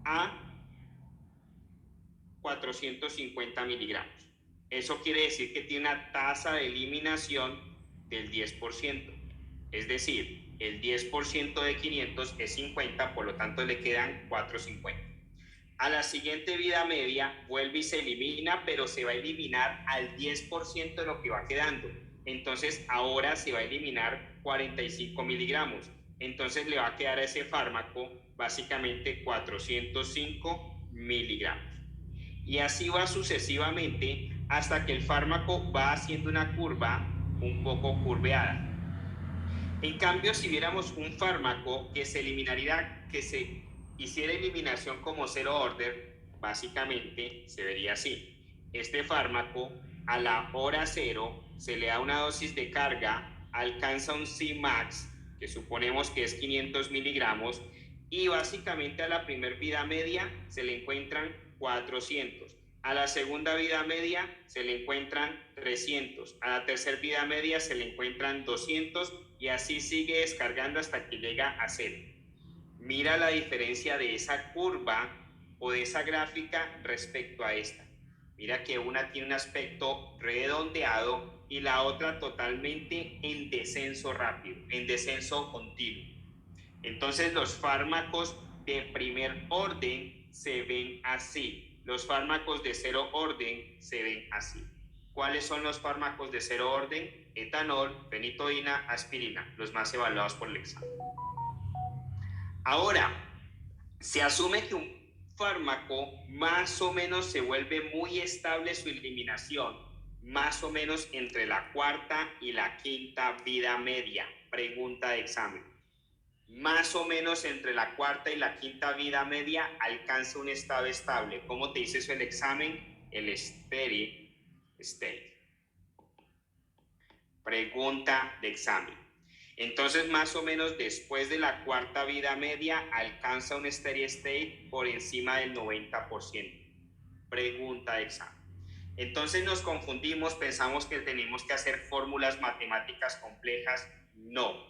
a 450 miligramos. Eso quiere decir que tiene una tasa de eliminación del 10%. Es decir, el 10% de 500 es 50, por lo tanto le quedan 450. A la siguiente vida media vuelve y se elimina, pero se va a eliminar al 10% de lo que va quedando. Entonces ahora se va a eliminar 45 miligramos. Entonces le va a quedar a ese fármaco básicamente 405 miligramos. Y así va sucesivamente hasta que el fármaco va haciendo una curva un poco curveada. En cambio, si viéramos un fármaco que se eliminaría, que se hiciera eliminación como zero order, básicamente se vería así. Este fármaco a la hora cero se le da una dosis de carga, alcanza un Cmax, que suponemos que es 500 miligramos, y básicamente a la primera vida media se le encuentran 400. A la segunda vida media se le encuentran 300. A la tercera vida media se le encuentran 200 y así sigue descargando hasta que llega a 0. Mira la diferencia de esa curva o de esa gráfica respecto a esta. Mira que una tiene un aspecto redondeado y la otra totalmente en descenso rápido, en descenso continuo. Entonces los fármacos de primer orden se ven así. Los fármacos de cero orden se ven así. ¿Cuáles son los fármacos de cero orden? Etanol, fenitoína, aspirina, los más evaluados por el examen. Ahora, se asume que un fármaco más o menos se vuelve muy estable su eliminación, más o menos entre la cuarta y la quinta vida media. Pregunta de examen. Más o menos entre la cuarta y la quinta vida media alcanza un estado estable. ¿Cómo te dice eso el examen? El steady state. Pregunta de examen. Entonces, más o menos después de la cuarta vida media alcanza un steady state por encima del 90%. Pregunta de examen. Entonces nos confundimos, pensamos que tenemos que hacer fórmulas matemáticas complejas. No.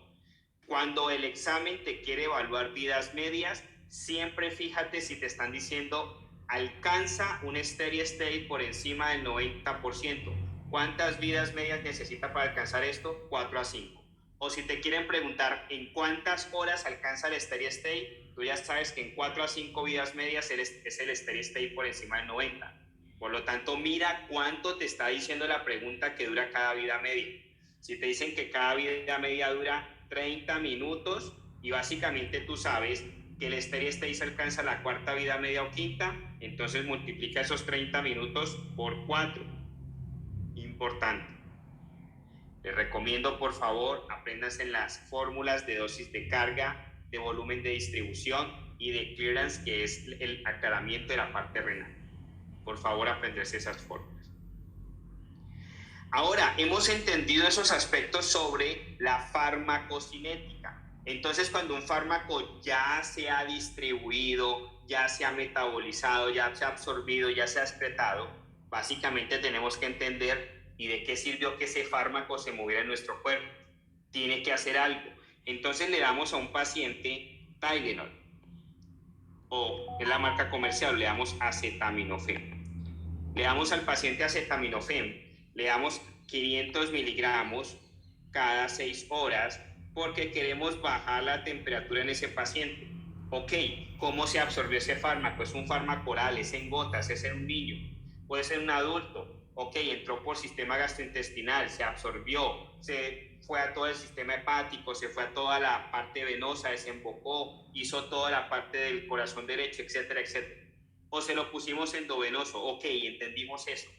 Cuando el examen te quiere evaluar vidas medias, siempre fíjate si te están diciendo alcanza un steady state por encima del 90%. ¿Cuántas vidas medias necesita para alcanzar esto? 4 a 5. O si te quieren preguntar en cuántas horas alcanza el steady state, tú ya sabes que en 4 a 5 vidas medias es el steady state por encima del 90. Por lo tanto, mira cuánto te está diciendo la pregunta que dura cada vida media. Si te dicen que cada vida media dura 30 minutos y básicamente tú sabes que el steady state se alcanza la cuarta vida media o quinta, entonces multiplica esos 30 minutos por 4. Importante. Les recomiendo, por favor, apréndanse las fórmulas de dosis de carga, de volumen de distribución y de clearance, que es el aclaramiento de la parte renal. Por favor, aprenderse esas fórmulas. Ahora, hemos entendido esos aspectos sobre la farmacocinética. Entonces, cuando un fármaco ya se ha distribuido, ya se ha metabolizado, ya se ha absorbido, ya se ha excretado, básicamente tenemos que entender y de qué sirvió que ese fármaco se moviera en nuestro cuerpo. Tiene que hacer algo. Entonces le damos a un paciente Tylenol, o es la marca comercial, le damos acetaminofén. Le damos al paciente acetaminofén, le damos 500 miligramos cada 6 horas porque queremos bajar la temperatura en ese paciente. Ok, ¿cómo se absorbió ese fármaco? Es un fármaco oral, es en gotas, es en un niño, puede ser un adulto. Ok, entró por sistema gastrointestinal, se absorbió, se fue a todo el sistema hepático, se fue a toda la parte venosa, desembocó, hizo toda la parte del corazón derecho, etcétera, etcétera. O se lo pusimos endovenoso, ok, entendimos eso.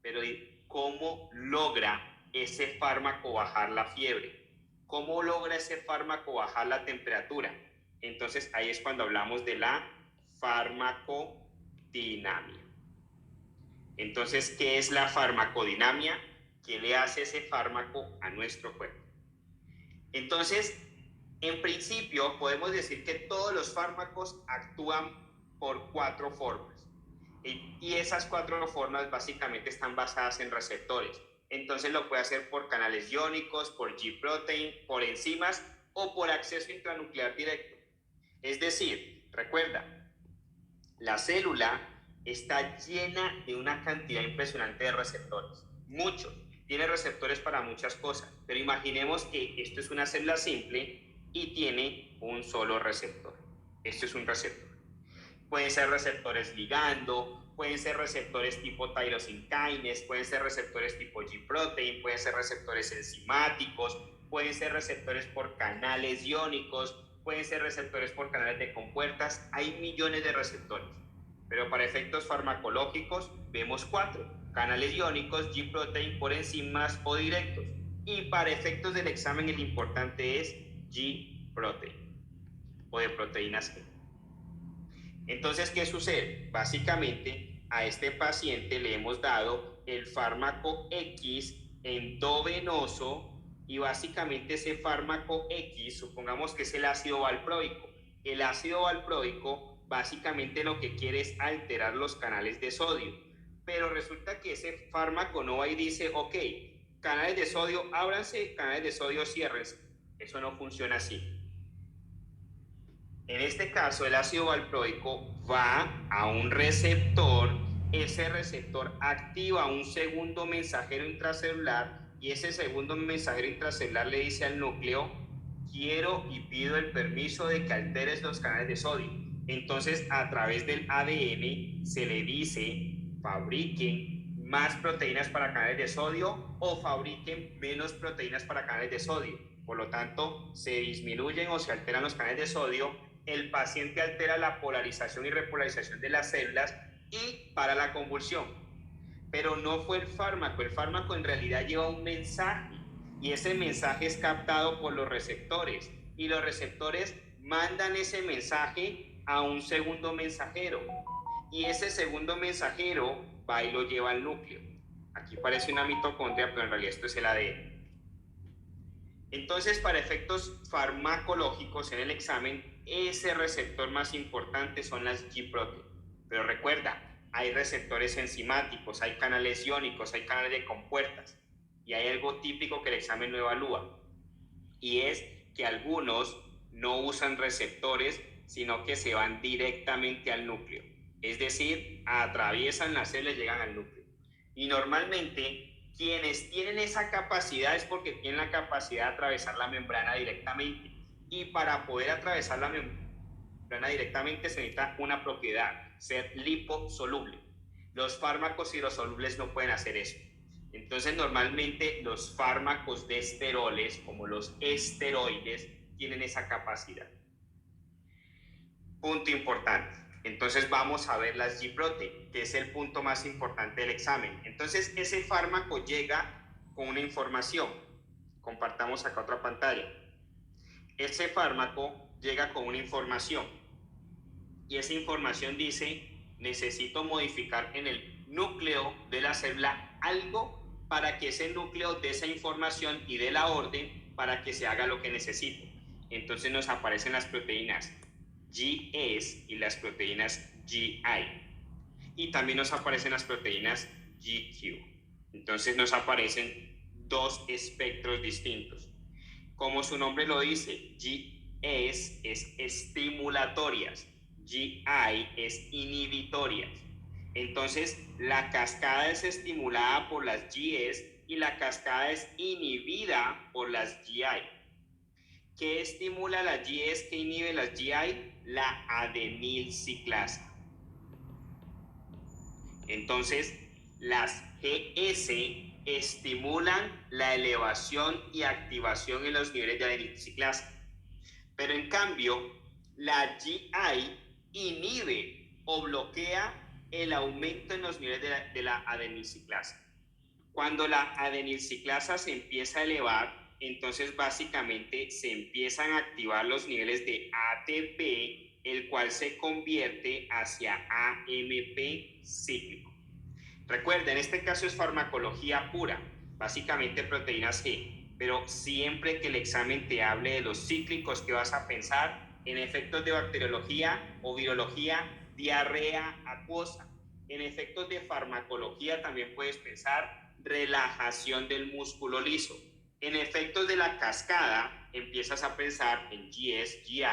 Pero ¿cómo logra ese fármaco bajar la fiebre? ¿Cómo logra ese fármaco bajar la temperatura? Entonces ahí es cuando hablamos de la farmacodinamia. Entonces, ¿qué es la farmacodinamia? ¿Qué le hace ese fármaco a nuestro cuerpo? Entonces, en principio, podemos decir que todos los fármacos actúan por 4 formas. Y esas 4 formas básicamente están basadas en receptores. Entonces lo puede hacer por canales iónicos, por G-protein, por enzimas o por acceso intranuclear directo. Es decir, recuerda, la célula está llena de una cantidad impresionante de receptores, muchos. Tiene receptores para muchas cosas, pero imaginemos que esto es una célula simple y tiene un solo receptor. Esto es un receptor. Pueden ser receptores ligando, pueden ser receptores tipo tyrosine kinase, pueden ser receptores tipo G-protein, pueden ser receptores enzimáticos, pueden ser receptores por canales iónicos, pueden ser receptores por canales de compuertas. Hay millones de receptores, pero para efectos farmacológicos vemos 4: canales iónicos, G-protein, por enzimas o directos. Y para efectos del examen el importante es G-protein o de proteínas G. Entonces, ¿qué sucede? Básicamente, a este paciente le hemos dado el fármaco X endovenoso y básicamente ese fármaco X, supongamos que es el ácido valproico. El ácido valproico básicamente lo que quiere es alterar los canales de sodio, pero resulta que ese fármaco no va y dice, ok, canales de sodio ábranse, canales de sodio ciérrense. Eso no funciona así. En este caso, el ácido valproico va a un receptor, ese receptor activa un segundo mensajero intracelular y ese segundo mensajero intracelular le dice al núcleo, quiero y pido el permiso de que alteres los canales de sodio. Entonces, a través del ADN se le dice, fabriquen más proteínas para canales de sodio o fabriquen menos proteínas para canales de sodio. Por lo tanto, se disminuyen o se alteran los canales de sodio. El paciente altera la polarización y repolarización de las células y para la convulsión. Pero no fue el fármaco en realidad lleva un mensaje y ese mensaje es captado por los receptores y los receptores mandan ese mensaje a un segundo mensajero y ese segundo mensajero va y lo lleva al núcleo. Aquí parece una mitocondria, pero en realidad esto es el ADN. Entonces, para efectos farmacológicos en el examen, ese receptor más importante son las G-protein. Pero recuerda, hay receptores enzimáticos, hay canales iónicos, hay canales de compuertas. Y hay algo típico que el examen no evalúa. Y es que algunos no usan receptores, sino que se van directamente al núcleo. Es decir, atraviesan la célula y llegan al núcleo. Y normalmente quienes tienen esa capacidad es porque tienen la capacidad de atravesar la membrana directamente. Y para poder atravesar la membrana directamente se necesita una propiedad, ser liposoluble. Los fármacos hidrosolubles no pueden hacer eso. Entonces, normalmente los fármacos de esteroles, como los esteroides, tienen esa capacidad. Punto importante. Entonces vamos a ver las G-protein, que es el punto más importante del examen. Entonces ese fármaco llega con una información. Compartamos acá otra pantalla. Ese fármaco llega con una información. Y esa información dice, necesito modificar en el núcleo de la célula algo para que ese núcleo dé esa información y dé la orden para que se haga lo que necesito. entonces nos aparecen las proteínas GS y las proteínas GI. Y también nos aparecen las proteínas GQ. Entonces nos aparecen dos espectros distintos. Como su nombre lo dice, GS es estimulatorias, GI es inhibitorias. Entonces, la cascada es estimulada por las GS y la cascada es inhibida por las GI. ¿Qué estimula las GS? ¿Qué inhibe las GI? La adenilciclasa. Entonces, las GS estimulan la elevación y activación en los niveles de adenilciclasa. Pero en cambio, la GI inhibe o bloquea el aumento en los niveles de la adenilciclasa. Cuando la adenilciclasa se empieza a elevar, entonces básicamente se empiezan a activar los niveles de ATP, el cual se convierte hacia AMP cíclico. Recuerden, en este caso es farmacología pura, básicamente proteínas G, pero siempre que el examen te hable de los cíclicos, que vas a pensar en efectos de bacteriología o virología, diarrea acuosa. En efectos de farmacología también puedes pensar relajación del músculo liso. En efectos de la cascada empiezas a pensar en GS, GI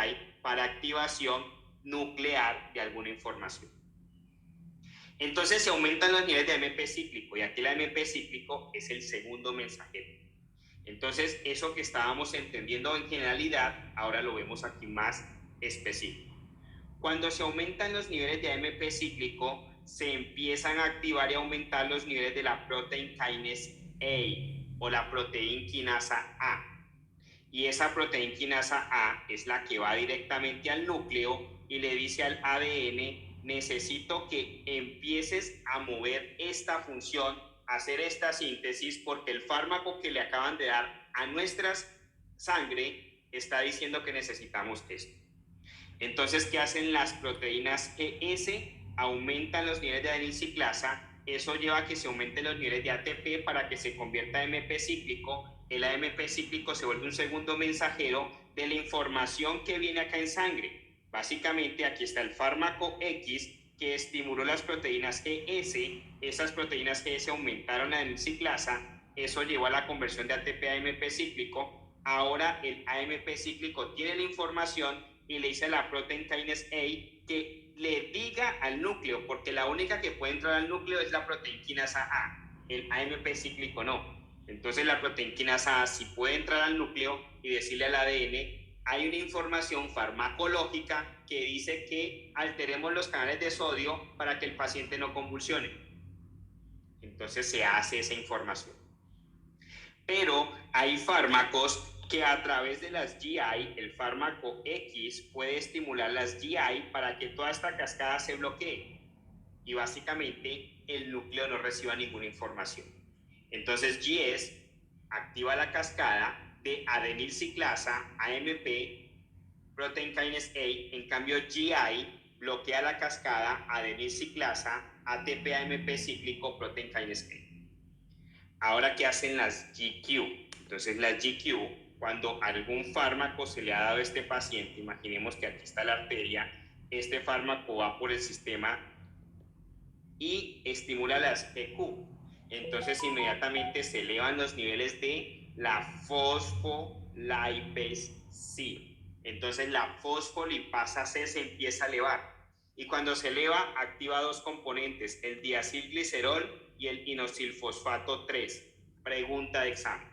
para activación nuclear de alguna información. Entonces se aumentan los niveles de AMP cíclico y aquí el AMP cíclico es el segundo mensajero. Entonces eso que estábamos entendiendo en generalidad, ahora lo vemos aquí más específico. Cuando se aumentan los niveles de AMP cíclico, se empiezan a activar y aumentar los niveles de la protein kinase A o la proteína quinasa A. Y esa proteína quinasa A es la que va directamente al núcleo y le dice al ADN: necesito que empieces a mover esta función, a hacer esta síntesis, porque el fármaco que le acaban de dar a nuestra sangre está diciendo que necesitamos esto. Entonces, ¿qué hacen las proteínas GS? Aumentan los niveles de adenilciclasa. Eso lleva a que se aumenten los niveles de ATP para que se convierta en AMP cíclico. El AMP cíclico se vuelve un segundo mensajero de la información que viene acá en sangre. Básicamente, aquí está el fármaco X que estimuló las proteínas GS. Esas proteínas GS aumentaron la adenilciclasa. Eso llevó a la conversión de ATP a AMP cíclico. Ahora el AMP cíclico tiene la información y le dice a la protein kinase A que le diga al núcleo, porque la única que puede entrar al núcleo es la proteína quinasa A, el AMP cíclico no. Entonces la proteína quinasa A sí puede entrar al núcleo y decirle al ADN: hay una información farmacológica que dice que alteremos los canales de sodio para que el paciente no convulsione. Entonces se hace esa información. Pero hay fármacos que a través de las GI, el fármaco X puede estimular las GI para que toda esta cascada se bloquee y básicamente el núcleo no reciba ninguna información. Entonces GS activa la cascada de adenilciclasa, AMP, protein kinase A. En cambio GI bloquea la cascada adenilciclasa, ATP, AMP cíclico, protein kinase A. Ahora, ¿qué hacen las GQ? Entonces las GQ, cuando algún fármaco se le ha dado a este paciente, imaginemos que aquí está la arteria, este fármaco va por el sistema y estimula las GQ. Entonces inmediatamente se elevan los niveles de la fosfolipase C. Entonces la fosfolipasa C se empieza a elevar. Y cuando se eleva, activa dos componentes, el diacilglicerol y el inostilfosfato 3. Pregunta de examen.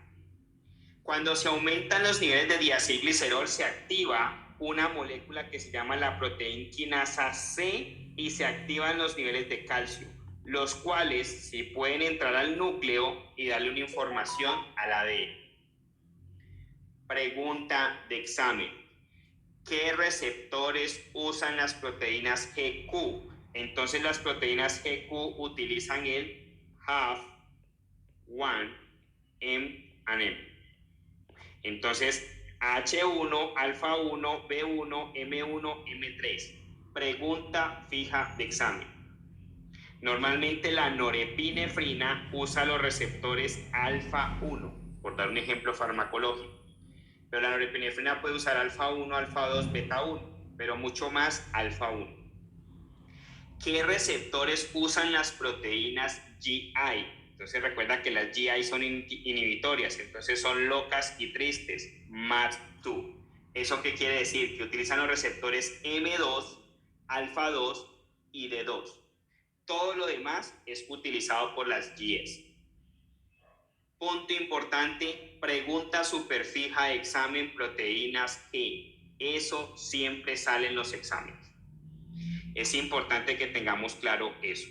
Cuando se aumentan los niveles de diacilglicerol, se activa una molécula que se llama la proteína quinasa C y se activan los niveles de calcio, los cuales sí pueden entrar al núcleo y darle una información al ADN. Pregunta de examen. ¿Qué receptores usan las proteínas GQ? Entonces las proteínas GQ utilizan el HAF, 1, M and M. Entonces, H1, alfa 1, B1, M1, M3. Pregunta fija de examen. Normalmente la norepinefrina usa los receptores alfa 1, por dar un ejemplo farmacológico. pero la norepinefrina puede usar alfa 1, alfa 2, beta 1, pero mucho más alfa 1. ¿Qué receptores usan las proteínas GI? Entonces recuerda que las GI son inhibitorias, entonces son locas y tristes, MAT2. ¿Eso qué quiere decir? Que utilizan los receptores M2, alfa 2 y D2. Todo lo demás es utilizado por las GIs. Punto importante, pregunta superfija de examen proteínas G. Eso siempre sale en los exámenes. Es importante que tengamos claro eso.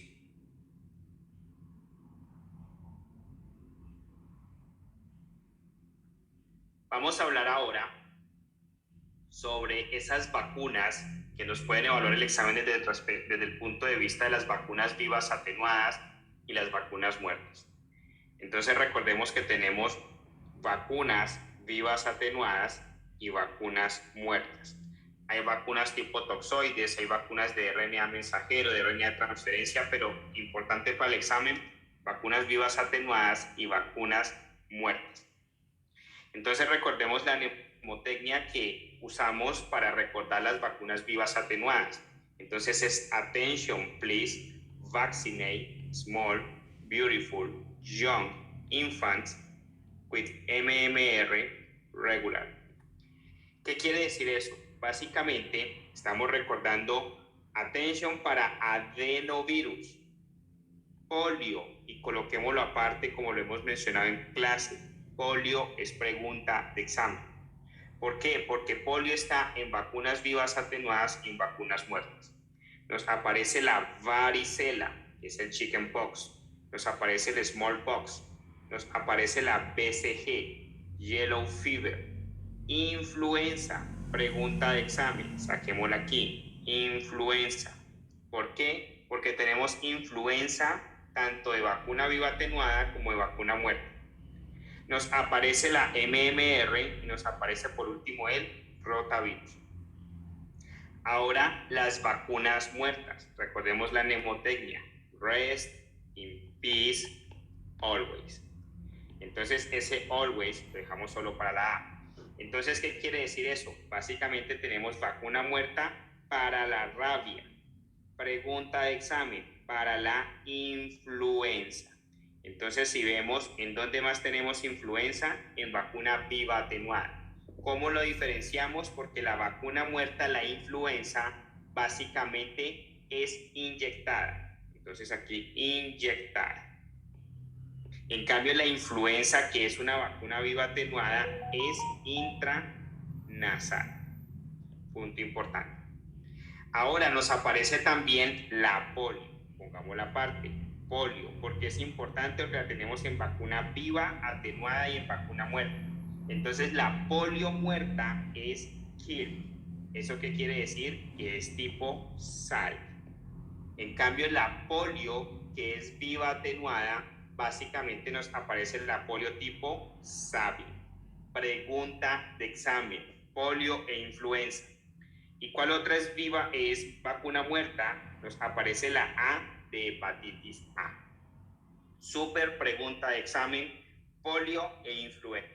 Vamos a hablar ahora sobre esas vacunas que nos pueden evaluar el examen desde el punto de vista de las vacunas vivas atenuadas y las vacunas muertas. Entonces recordemos que tenemos vacunas vivas atenuadas y vacunas muertas. Hay vacunas tipo toxoides, hay vacunas de RNA mensajero, de RNA de transferencia, pero importante para el examen, vacunas vivas atenuadas y vacunas muertas. Entonces recordemos la mnemotecnia que usamos para recordar las vacunas vivas atenuadas. Entonces es attention please, vaccinate small, beautiful, young infants with MMR regular. ¿Qué quiere decir eso? Básicamente estamos recordando attention para adenovirus, polio, y coloquémoslo aparte como lo hemos mencionado en clase. Polio es pregunta de examen. ¿Por qué? Porque polio está en vacunas vivas atenuadas y en vacunas muertas. Nos aparece la varicela, que es el chickenpox. Nos aparece el smallpox. Nos aparece la BCG, yellow fever. Influenza, pregunta de examen. Saquémosla aquí. Influenza. ¿Por qué? Porque tenemos influenza tanto de vacuna viva atenuada como de vacuna muerta. Nos aparece la MMR y nos aparece por último el rotavirus. Ahora las vacunas muertas. Recordemos la mnemotecnia. Rest in peace always. Entonces ese always lo dejamos solo para la A. Entonces, ¿qué quiere decir eso? Básicamente tenemos vacuna muerta para la rabia. Pregunta de examen para la influenza. Entonces, si vemos en dónde más tenemos influenza, en vacuna viva atenuada. ¿Cómo lo diferenciamos? Porque la vacuna muerta, la influenza, básicamente es inyectada. Entonces aquí, inyectada. En cambio, la influenza, que es una vacuna viva atenuada, es intranasal. Punto importante. Ahora nos aparece también la polio. Pongamos la parte polio, porque es importante porque la tenemos en vacuna viva, atenuada y en vacuna muerta. Entonces la polio muerta es kill. ¿Eso qué quiere decir? Que es tipo sal. En cambio la polio, que es viva atenuada, básicamente nos aparece la polio tipo SAVI. Pregunta de examen, polio e influenza. ¿Y cuál otra es viva? Es vacuna muerta. Nos aparece la A de hepatitis A. Súper pregunta de examen, polio e influenza.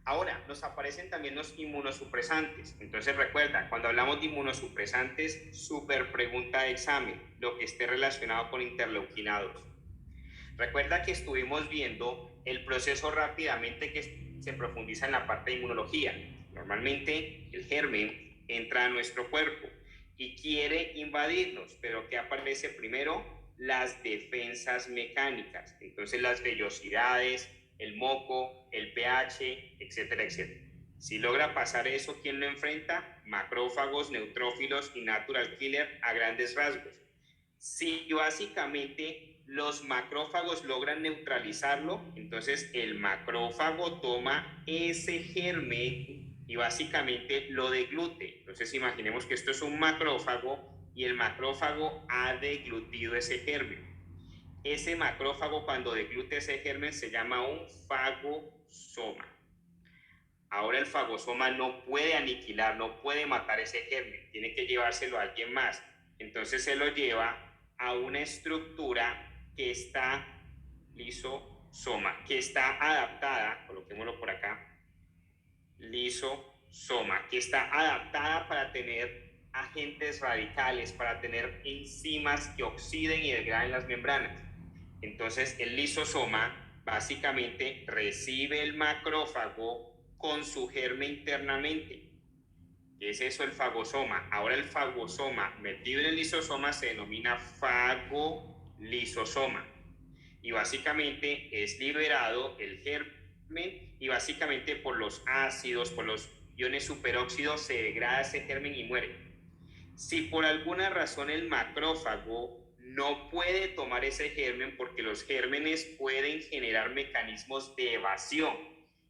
Ahora, nos aparecen también los inmunosupresantes. Entonces recuerda, cuando hablamos de inmunosupresantes, súper pregunta de examen, lo que esté relacionado con interleuquina 2. Recuerda que estuvimos viendo el proceso rápidamente que se profundiza en la parte de inmunología. Normalmente el germen entra a nuestro cuerpo y quiere invadirnos, pero ¿qué aparece primero? Las defensas mecánicas. Entonces las vellosidades, el moco, el pH, etcétera, etcétera. Si logra pasar eso, ¿quién lo enfrenta? Macrófagos, neutrófilos y natural killer a grandes rasgos. Si básicamente los macrófagos logran neutralizarlo, entonces el macrófago toma ese germen y básicamente lo deglute. Entonces imaginemos que esto es un macrófago y el macrófago ha deglutido ese germen. Ese macrófago, cuando deglute ese germen, se llama un fagosoma. Ahora el fagosoma no puede aniquilar, no puede matar ese germen, tiene que llevárselo a alguien más. Entonces se lo lleva a una estructura que está lisosoma, que está adaptada, coloquémoslo por acá, lisosoma, que está adaptada para tener agentes radicales, para tener enzimas que oxiden y degraden las membranas. Entonces, el lisosoma básicamente recibe el macrófago con su germen internamente. ¿Qué es eso, el fagosoma? Ahora el fagosoma metido en el lisosoma se denomina fagolisosoma. Y básicamente es liberado el germen y básicamente por los ácidos, por los iones superóxidos se degrada ese germen y muere. Si por alguna razón el macrófago no puede tomar ese germen, porque los gérmenes pueden generar mecanismos de evasión,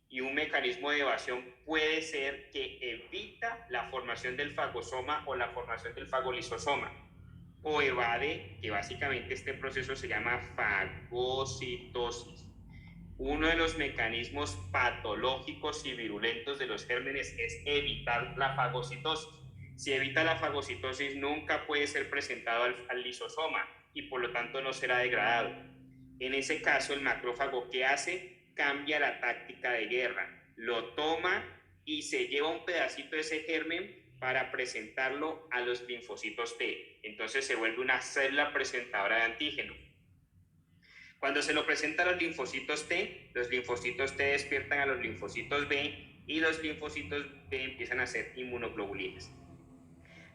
y un mecanismo de evasión puede ser que evita la formación del fagosoma o la formación del fagolisosoma, o evade, que básicamente este proceso se llama fagocitosis. Uno de los mecanismos patológicos y virulentos de los gérmenes es evitar la fagocitosis. Si evita la fagocitosis, nunca puede ser presentado al lisosoma y por lo tanto no será degradado. En ese caso, el macrófago, ¿qué hace? Cambia la táctica de guerra, lo toma y se lleva un pedacito de ese germen para presentarlo a los linfocitos T. Entonces se vuelve una célula presentadora de antígeno. Cuando se lo presenta a los linfocitos T despiertan a los linfocitos B y los linfocitos B empiezan a hacer inmunoglobulinas.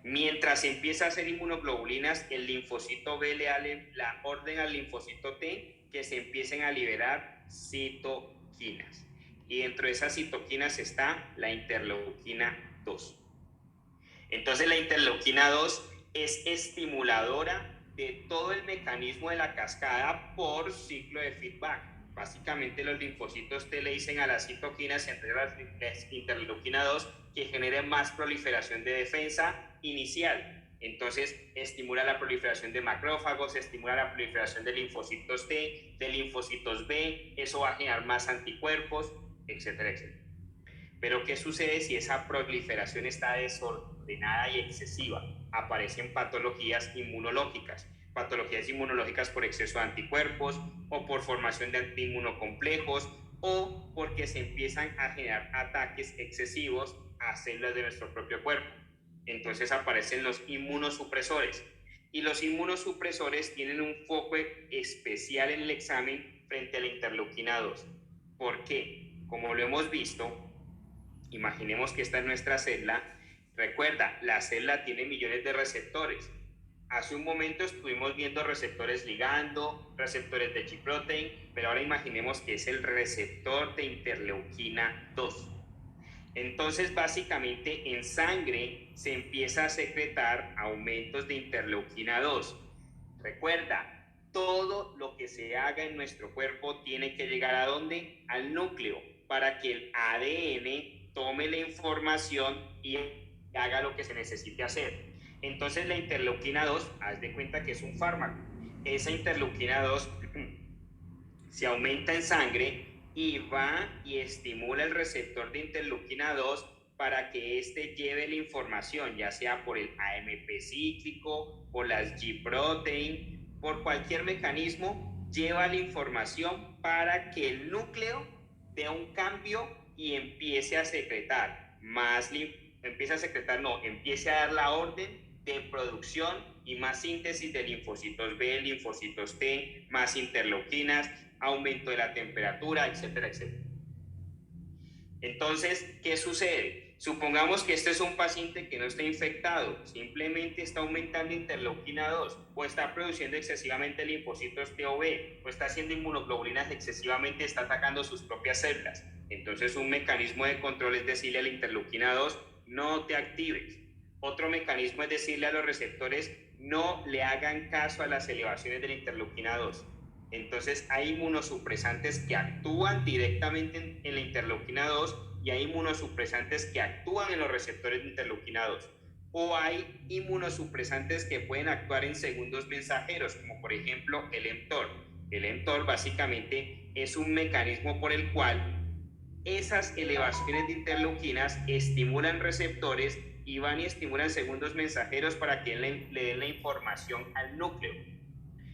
Mientras empieza a hacer inmunoglobulinas, el linfocito B le da la orden al linfocito T que se empiecen a liberar citoquinas. Y dentro de esas citoquinas está la interleuquina 2. Entonces la interleuquina 2 es estimuladora de todo el mecanismo de la cascada por ciclo de feedback. Básicamente los linfocitos T le dicen a las citoquinas, entre las interleuquina 2, que generen más proliferación de defensa inicial. Entonces estimula la proliferación de macrófagos, estimula la proliferación de linfocitos T, de linfocitos B, eso va a generar más anticuerpos, etcétera, etcétera. Pero ¿qué sucede si esa proliferación está desordenada y excesiva? Aparecen patologías inmunológicas por exceso de anticuerpos o por formación de antiinmunocomplejos o porque se empiezan a generar ataques excesivos a células de nuestro propio cuerpo. Entonces aparecen los inmunosupresores. Y los inmunosupresores tienen un foco especial en el examen frente a la interleuquina 2. ¿Por qué? Como lo hemos visto, imaginemos que esta es nuestra célula. Recuerda, la célula tiene millones de receptores. Hace un momento estuvimos viendo receptores ligando, receptores de G-protein, pero ahora imaginemos que es el receptor de interleuquina 2. Entonces, básicamente, en sangre se empieza a secretar aumentos de interleuquina 2. Recuerda, todo lo que se haga en nuestro cuerpo tiene que llegar ¿a dónde? Al núcleo, para que el ADN tome la información y haga lo que se necesite hacer. Entonces la interleuquina 2, haz de cuenta que es un fármaco. Esa interleuquina 2 se aumenta en sangre y va y estimula el receptor de interleuquina 2 para que éste lleve la información, ya sea por el AMP cíclico, por las G-protein, por cualquier mecanismo, lleva la información para que el núcleo dé un cambio y empiece a secretar empiece a dar la orden de producción y más síntesis de linfocitos B, linfocitos T, más interleuquinas, aumento de la temperatura, etcétera, etcétera. Entonces, ¿qué sucede? Supongamos que este es un paciente que no está infectado, simplemente está aumentando interleuquina 2, o está produciendo excesivamente linfocitos T o B, o está haciendo inmunoglobulinas excesivamente, está atacando sus propias células. Entonces, un mecanismo de control es decirle a la interleuquina 2, no te actives. Otro mecanismo es decirle a los receptores, no le hagan caso a las elevaciones de la interleuquina 2. Entonces hay inmunosupresantes que actúan directamente en la interleuquina 2 y hay inmunosupresantes que actúan en los receptores de interleuquina 2. O hay inmunosupresantes que pueden actuar en segundos mensajeros, como por ejemplo el mTOR. El mTOR básicamente es un mecanismo por el cual esas elevaciones de interleuquinas estimulan receptores y van y estimulan segundos mensajeros para que le den la información al núcleo.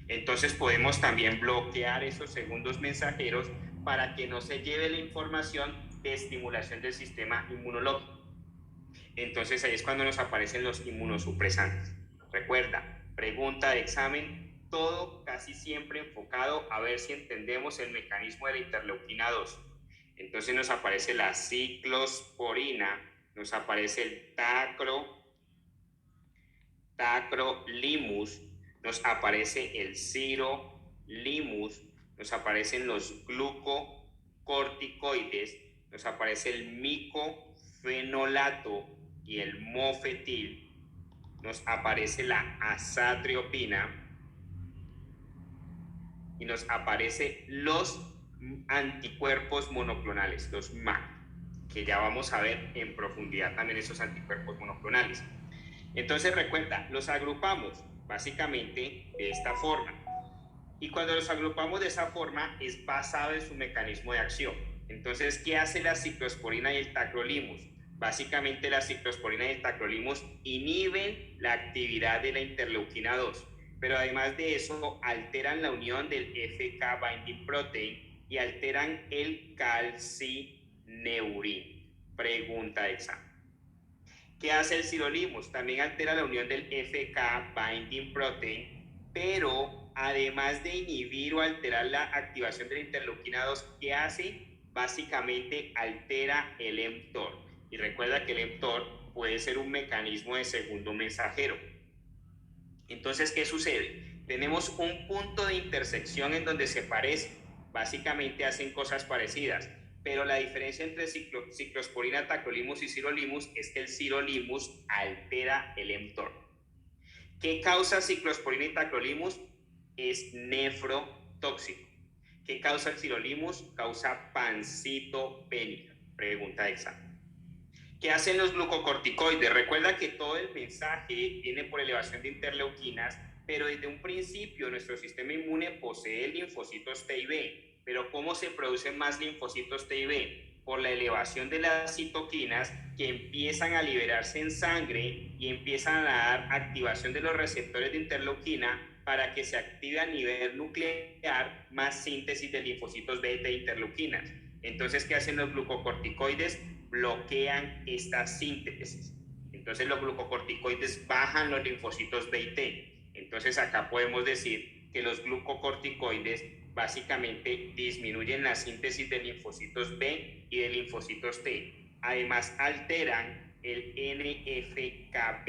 Entonces podemos también bloquear esos segundos mensajeros para que no se lleve la información de estimulación del sistema inmunológico. Entonces ahí es cuando nos aparecen los inmunosupresantes. Recuerda, pregunta de examen, todo casi siempre enfocado a ver si entendemos el mecanismo de la interleuquina 2. Entonces nos aparece la ciclosporina, nos aparece el tacrolimus, nos aparece el sirolimus, nos aparecen los glucocorticoides, nos aparece el micofenolato y el mofetil, nos aparece la azatriopina y nos aparece los anticuerpos monoclonales, los MAC, que ya vamos a ver en profundidad también esos anticuerpos monoclonales. Entonces recuerda, los agrupamos básicamente de esta forma. Y cuando los agrupamos de esa forma es basado en su mecanismo de acción. Entonces, ¿qué hace la ciclosporina y el tacrolimus? Básicamente la ciclosporina y el tacrolimus inhiben la actividad de la interleuquina 2, pero además de eso alteran la unión del FK binding protein y alteran el calcineurin. Pregunta de examen. ¿Qué hace el sirolimus? También altera la unión del FK binding protein, pero además de inhibir o alterar la activación de la interleuquina 2, ¿qué hace? Básicamente altera el mTOR. Y recuerda que el mTOR puede ser un mecanismo de segundo mensajero. Entonces, ¿qué sucede? Tenemos un punto de intersección en donde se parecen. Básicamente hacen cosas parecidas. Pero la diferencia entre ciclosporina, tacrolimus y sirolimus es que el sirolimus altera el mTOR. ¿Qué causa ciclosporina y tacrolimus? Es nefrotóxico. ¿Qué causa el sirolimus? Causa pancitopenia. Pregunta de examen. ¿Qué hacen los glucocorticoides? Recuerda que todo el mensaje viene por elevación de interleuquinas, pero desde un principio nuestro sistema inmune posee linfocitos T y B. Pero ¿cómo se producen más linfocitos T y B? Por la elevación de las citoquinas que empiezan a liberarse en sangre y empiezan a dar activación de los receptores de interleuquina para que se active a nivel nuclear más síntesis de linfocitos B y T interleuquinas. Entonces, ¿qué hacen los glucocorticoides? Bloquean esta síntesis. Entonces los glucocorticoides bajan los linfocitos B y T. Entonces acá podemos decir que los glucocorticoides básicamente disminuyen la síntesis de linfocitos B y de linfocitos T. Además alteran el NF-κB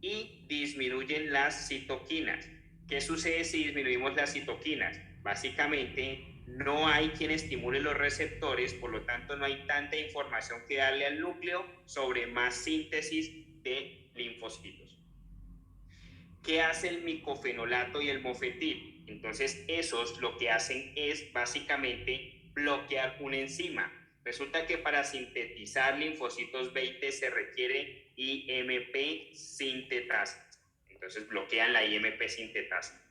y disminuyen las citoquinas. ¿Qué sucede si disminuimos las citoquinas? Básicamente no hay quien estimule los receptores, por lo tanto no hay tanta información que darle al núcleo sobre más síntesis de linfocitos. ¿Qué hace el micofenolato y el mofetil? Entonces esos lo que hacen es básicamente bloquear una enzima. Resulta que para sintetizar linfocitos B y T se requiere IMP sintetasa. Entonces bloquean la IMP sintetasa.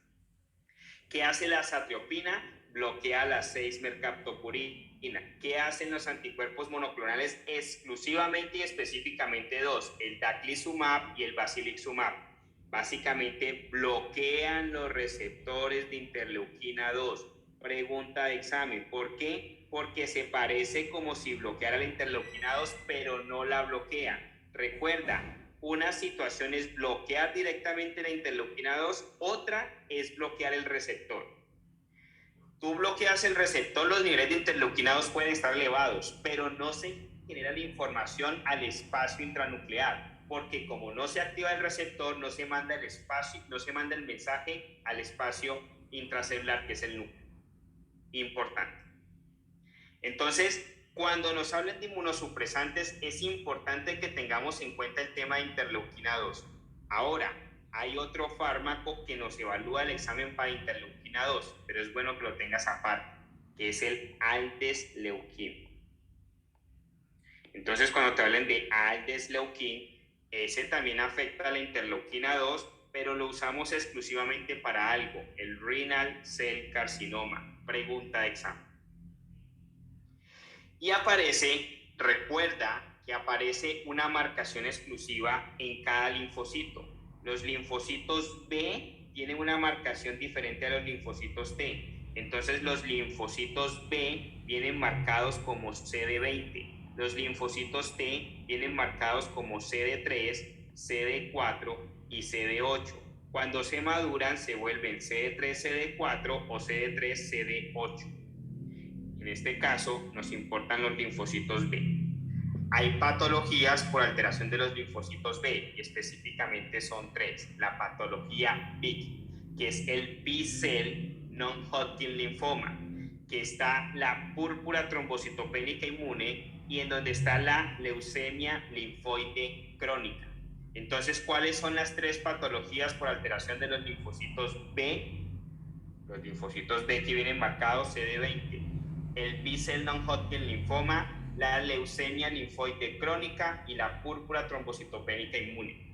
¿Qué hace la azatriopina? Bloquea la 6-mercaptopurina. ¿Qué hacen los anticuerpos monoclonales? Exclusivamente y específicamente dos, el taclizumab y el basilixumab. Básicamente bloquean los receptores de interleuquina 2. Pregunta de examen, ¿por qué? Porque se parece como si bloqueara la interleuquina 2, pero no la bloquea. Recuerda, una situación es bloquear directamente la interleuquina 2, otra es bloquear el receptor. Tú bloqueas el receptor, los niveles de interleuquina 2 pueden estar elevados, pero no se genera la información al espacio intranuclear, porque como no se activa el receptor, no se manda el espacio, no se manda el mensaje al espacio intracelular, que es el núcleo. Importante. Entonces, cuando nos hablan de inmunosupresantes, es importante que tengamos en cuenta el tema de interleuquina 2. Ahora, hay otro fármaco que nos evalúa el examen para interleuquina 2, pero es bueno que lo tengas aparte, que es el aldesleukin. Entonces, cuando te hablen de aldesleukin, ese también afecta a la interleuquina 2, pero lo usamos exclusivamente para algo, el renal cell carcinoma. Pregunta de examen. Y aparece, recuerda que aparece una marcación exclusiva en cada linfocito. Los linfocitos B tienen una marcación diferente a los linfocitos T. Entonces los linfocitos B vienen marcados como CD20. Los linfocitos T vienen marcados como CD3, CD4 y CD8. Cuando se maduran se vuelven CD3, CD4 o CD3, CD8. En este caso nos importan los linfocitos B. Hay patologías por alteración de los linfocitos B y específicamente son tres. La patología BIC, que es el B-cell non-Hodgkin linfoma, que está la púrpura trombocitopénica inmune y en donde está la leucemia linfoide crónica. Entonces, ¿cuáles son las tres patologías por alteración de los linfocitos B? Los linfocitos B que vienen marcados CD20, el B-cell non-Hodgkin linfoma, la leucemia linfoide crónica y la púrpura trombocitopénica inmune.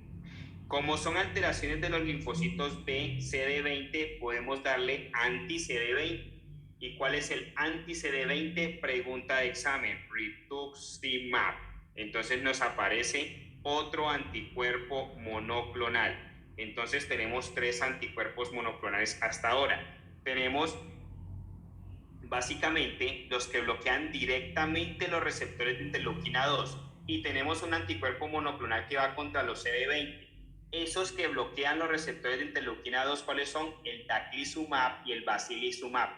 Como son alteraciones de los linfocitos B, CD20, podemos darle anti-CD20. ¿Y cuál es el anti-CD20? Pregunta de examen, rituximab. Entonces nos aparece otro anticuerpo monoclonal. Entonces tenemos tres anticuerpos monoclonales hasta ahora. Tenemos básicamente los que bloquean directamente los receptores de interleuquina 2 y tenemos un anticuerpo monoclonal que va contra los CD20. Esos que bloquean los receptores de interleuquina 2, ¿cuáles son? El taclizumab y el basilizumab.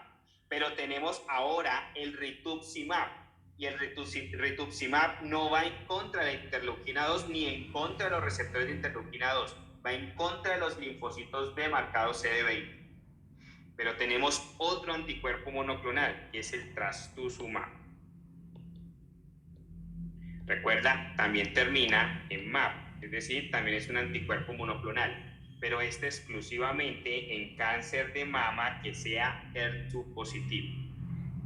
Pero tenemos ahora el rituximab y el rituximab no va en contra de la interleuquina 2 ni en contra de los receptores de interleuquina 2, va en contra de los linfocitos B marcados CD20. Pero tenemos otro anticuerpo monoclonal, que es el trastuzumab. Recuerda, también termina en MAP, es decir, también es un anticuerpo monoclonal, pero este exclusivamente en cáncer de mama que sea HER2 positivo.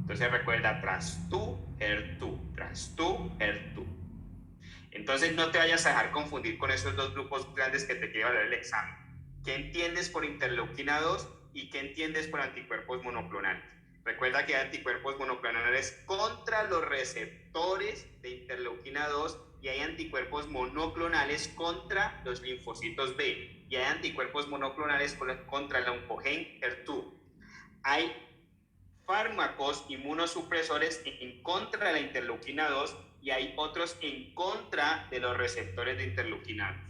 Entonces recuerda, TRAS-2, HER2, TRAS-2, HER2. Entonces no te vayas a dejar confundir con esos dos grupos grandes que te quiere valer el examen. ¿Qué entiendes por interleuquina 2 y qué entiendes por anticuerpos monoclonales? Recuerda que hay anticuerpos monoclonales contra los receptores de interleuquina 2 y hay anticuerpos monoclonales contra los linfocitos B y hay anticuerpos monoclonales contra el oncogen HER2. Hay fármacos inmunosupresores en contra de la interleuquina 2 y hay otros en contra de los receptores de interleuquina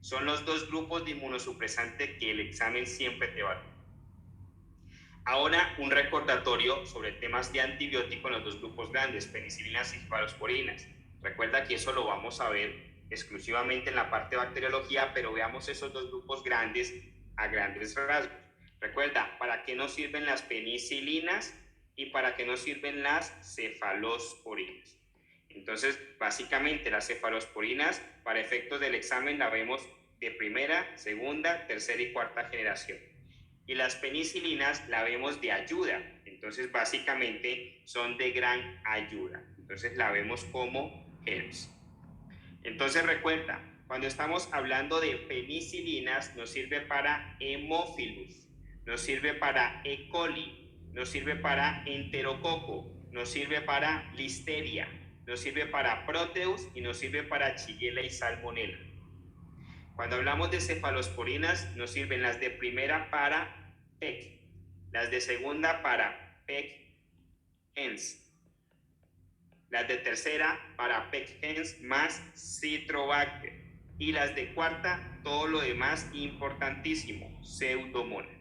2. Son los dos grupos de inmunosupresante que el examen siempre te va a dar. Ahora, un recordatorio sobre temas de antibiótico en los dos grupos grandes, penicilinas y cefalosporinas. Recuerda que eso lo vamos a ver exclusivamente en la parte de bacteriología, pero veamos esos dos grupos grandes a grandes rasgos. Recuerda, ¿para qué nos sirven las penicilinas y para qué nos sirven las cefalosporinas? Entonces, básicamente las cefalosporinas, para efectos del examen, la vemos de primera, segunda, tercera y cuarta generación. Y las penicilinas la vemos de ayuda, entonces básicamente son de gran ayuda, entonces la vemos como HERPS. Entonces recuerda, cuando estamos hablando de penicilinas nos sirve para Haemophilus, nos sirve para E. coli, nos sirve para enterococo, nos sirve para listeria, nos sirve para Proteus y nos sirve para Shigella y Salmonella. Cuando hablamos de cefalosporinas, nos sirven las de primera para PEC, las de segunda para PEC-HENS, las de tercera para PEC-HENS más Citrobacter y las de cuarta, todo lo demás importantísimo, Pseudomonas.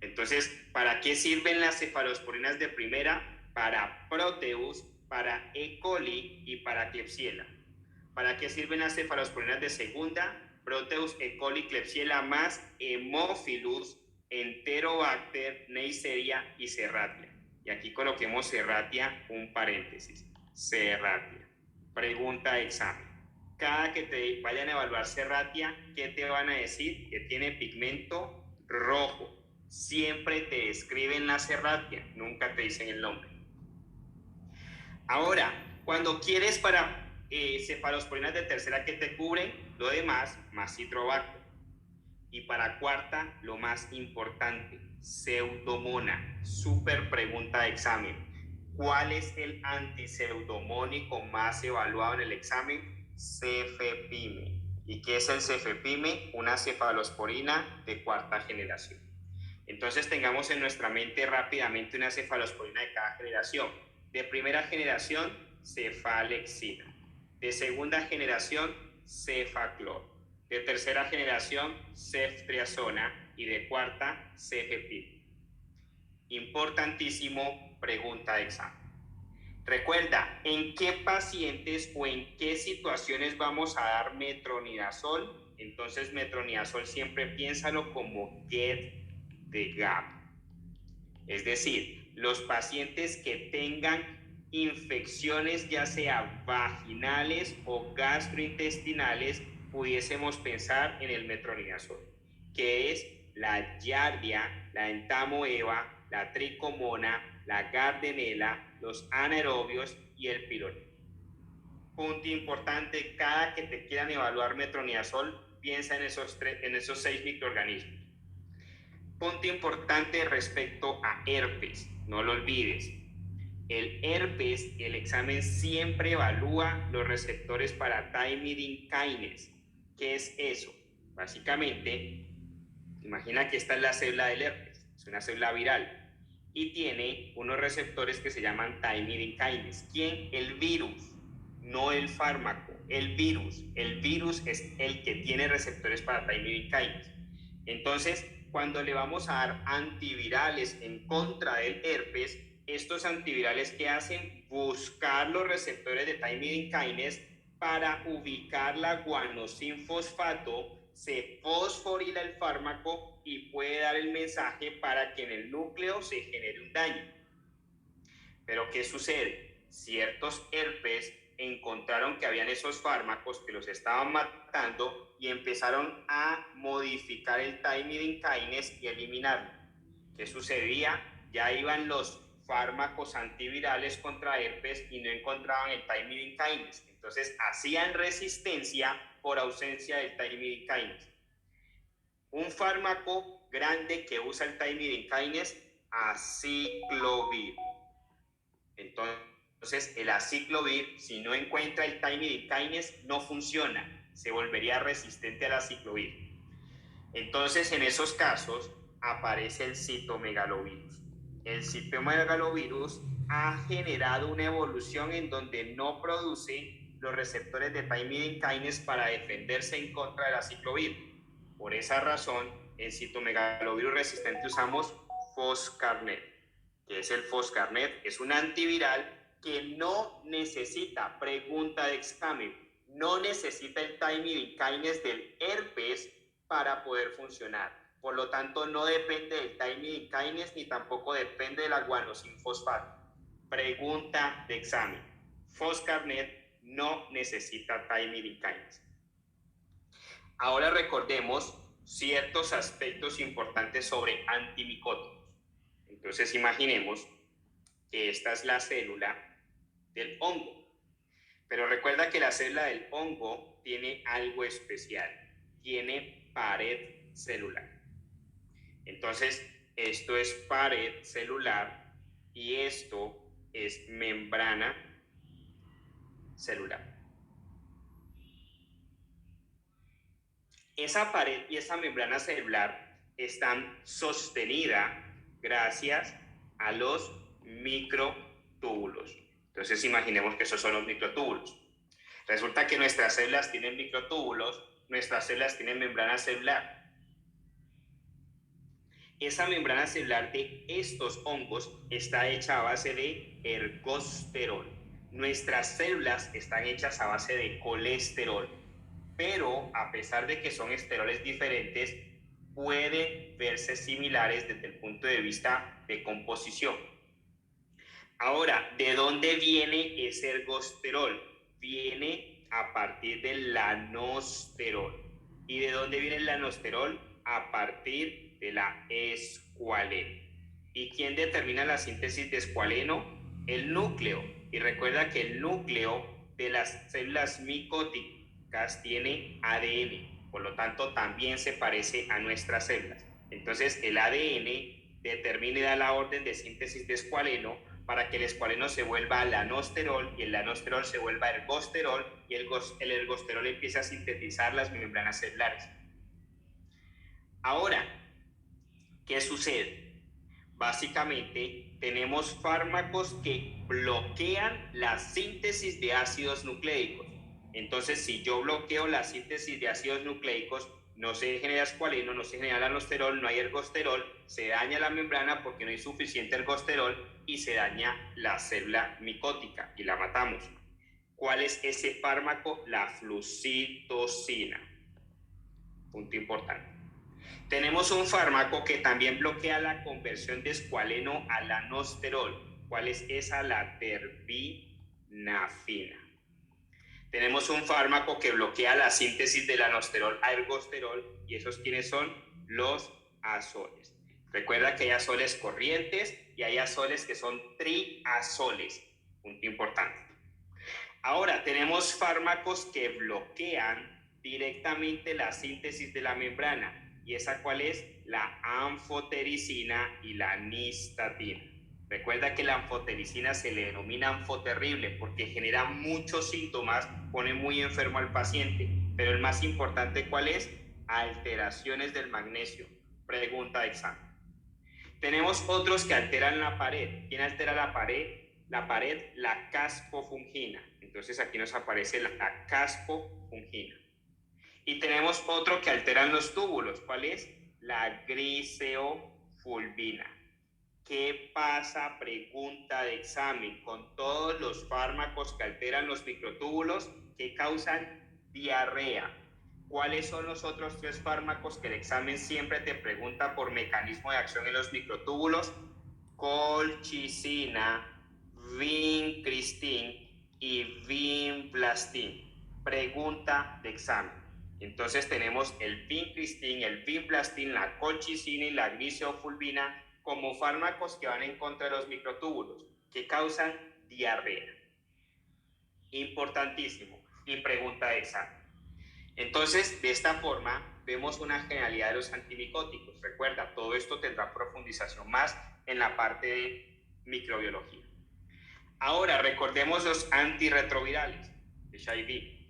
Entonces, ¿para qué sirven las cefalosporinas de primera? Para Proteus, para E. coli y para Klebsiella. ¿Para qué sirven las cefalosporinas de segunda? Proteus, E. coli, Klebsiella más Haemophilus, Enterobacter, Neisseria y Serratia. Y aquí coloquemos Serratia, un paréntesis. Serratia. Pregunta de examen. Cada que te vayan a evaluar Serratia, ¿qué te van a decir? Que tiene pigmento rojo. Siempre te describen la Serratia, nunca te dicen el nombre. Ahora, cuando quieres para cefalosporinas de tercera que te cubren, lo demás, más Citrobacter. Y para cuarta, lo más importante, Pseudomonas. Súper pregunta de examen. ¿Cuál es el antipseudomónico más evaluado en el examen? Cefepime. ¿Y qué es el cefepime? Una cefalosporina de cuarta generación. Entonces tengamos en nuestra mente rápidamente una cefalosporina de cada generación. De primera generación, cefalexina. De segunda generación, cefaclor. De tercera generación, ceftriaxona. Y de cuarta, cefepime. Importantísimo, pregunta de examen. Recuerda, ¿en qué pacientes o en qué situaciones vamos a dar metronidazol? Entonces, metronidazol siempre piénsalo como get the gap. Es decir, los pacientes que tengan infecciones ya sea vaginales o gastrointestinales, pudiésemos pensar en el metronidazol, que es la giardia, la entamoeba, la tricomona, la gardnerella, los anaerobios y el pylori. Punto importante, cada que te quieran evaluar metronidazol, piensa en esos 6 microorganismos. Punto importante respecto a herpes, no lo olvides. El herpes, el examen siempre evalúa los receptores para thymidine kinase. ¿Qué es eso? Básicamente, imagina que esta es la célula del herpes, es una célula viral y tiene unos receptores que se llaman thymidine kinase. ¿Quién? El virus, no el fármaco, el virus. El virus es el que tiene receptores para thymidine kinase. Entonces, cuando le vamos a dar antivirales en contra del herpes, estos antivirales que hacen buscar los receptores de thymidine kinase para ubicar la guanosin-fosfato, se fosforila el fármaco y puede dar el mensaje para que en el núcleo se genere un daño. Pero ¿qué sucede? Ciertos herpes encontraron que habían esos fármacos que los estaban matando y empezaron a modificar el thymidine kinase y eliminarlo. ¿Qué sucedía? Ya iban los fármacos antivirales contra herpes y no encontraban el thymidine kinase. Entonces hacían resistencia por ausencia del thymidine kinase. Un fármaco grande que usa el thymidine kinase, aciclovir. Entonces, el aciclovir, si no encuentra el thymidine kinase, no funciona, se volvería resistente al aciclovir. Entonces, en esos casos, aparece el citomegalovirus. El citomegalovirus ha generado una evolución en donde no produce los receptores de thymidine kinase para defenderse en contra del aciclovir. Por esa razón, en citomegalovirus resistente usamos Foscarnet, que es el Foscarnet, es un antiviral que no necesita, pregunta de examen, no necesita el thymidine kinase del herpes para poder funcionar. Por lo tanto, no depende del thymidine kinase ni tampoco depende de la guanosin-fosfato. Pregunta de examen. Foscarnet no necesita thymidine kinase. Ahora recordemos ciertos aspectos importantes sobre antimicóticos. Entonces imaginemos que esta es la célula del hongo. Pero recuerda que la célula del hongo tiene algo especial. Tiene pared celular. Entonces, esto es pared celular y esto es membrana celular. Esa pared y esa membrana celular están sostenidas gracias a los microtúbulos. Entonces imaginemos que esos son los microtúbulos. Resulta que nuestras células tienen microtúbulos, nuestras células tienen membrana celular. Esa membrana celular de estos hongos está hecha a base de ergosterol. Nuestras células están hechas a base de colesterol, pero a pesar de que son esteroles diferentes, pueden verse similares desde el punto de vista de composición. Ahora, ¿de dónde viene ese ergosterol? Viene a partir del lanosterol. ¿Y de dónde viene el lanosterol? A partir de la escualeno. ¿Y quién determina la síntesis de escualeno? El núcleo. Y recuerda que el núcleo de las células micóticas tiene ADN, por lo tanto también se parece a nuestras células. Entonces el ADN determina y da la orden de síntesis de escualeno para que el escualeno se vuelva lanosterol y el lanosterol se vuelva ergosterol y el ergosterol empieza a sintetizar las membranas celulares. Ahora, ¿Qué sucede? Básicamente, tenemos fármacos que bloquean la síntesis de ácidos nucleicos. Entonces, si yo bloqueo la síntesis de ácidos nucleicos, no se genera escualeno, no se genera aldosterol, no hay ergosterol, se daña la membrana porque no hay suficiente ergosterol y se daña la célula micótica y la matamos. ¿Cuál es ese fármaco? La flucitosina. Punto importante. Tenemos un fármaco que también bloquea la conversión de escualeno al aldosterol. ¿Cuál es esa? La terbinafina. Tenemos un fármaco que bloquea la síntesis del aldosterol a ergosterol, y esos quiénes son los azoles. Recuerda que hay azoles corrientes y hay azoles que son triazoles. Punto importante. Ahora tenemos fármacos que bloquean directamente la síntesis de la membrana. ¿Y esa cuál es? La anfotericina y la nistatina. Recuerda que la anfotericina se le denomina anfoterrible porque genera muchos síntomas, pone muy enfermo al paciente. Pero el más importante, ¿cuál es? Alteraciones del magnesio. Pregunta de examen. Tenemos otros que alteran la pared. ¿Quién altera la pared? La caspofungina. Entonces aquí nos aparece la caspofungina. Y tenemos otro que alteran los túbulos. ¿Cuál es? La griseofulvina. ¿Qué pasa? Pregunta de examen. Con todos los fármacos que alteran los microtúbulos que causan diarrea. ¿Cuáles son los otros 3 fármacos que el examen siempre te pregunta por mecanismo de acción en los microtúbulos? Colchicina, vincristin y vinblastin. Pregunta de examen. Entonces tenemos el vincristin, el vinblastin, la colchicina y la griseofulvina como fármacos que van en contra de los microtúbulos, que causan diarrea. Importantísimo. Y pregunta de examen. Entonces, de esta forma, vemos una generalidad de los antimicóticos. Recuerda, todo esto tendrá profundización más en la parte de microbiología. Ahora, recordemos los antirretrovirales, HIV.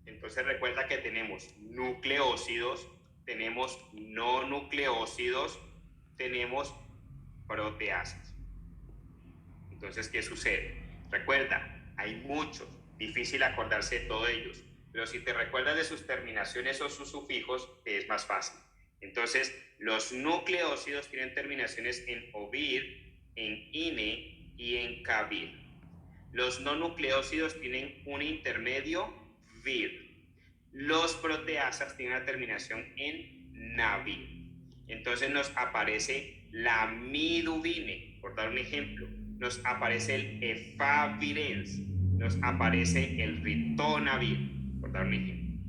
Entonces, recuerda que tenemos nucleócidos, tenemos no nucleócidos, tenemos proteasas. Entonces, ¿qué sucede? Recuerda, hay muchos, difícil acordarse de todos ellos, pero si te recuerdas de sus terminaciones o sus sufijos, te es más fácil. Entonces, los nucleócidos tienen terminaciones en ovir, en ine y en cabir. Los no nucleócidos tienen un intermedio, vir. Los proteasas tienen una terminación en navir. Entonces nos aparece la midubine, por dar un ejemplo. Nos aparece el efavirenz, nos aparece el ritonavir, por dar un ejemplo.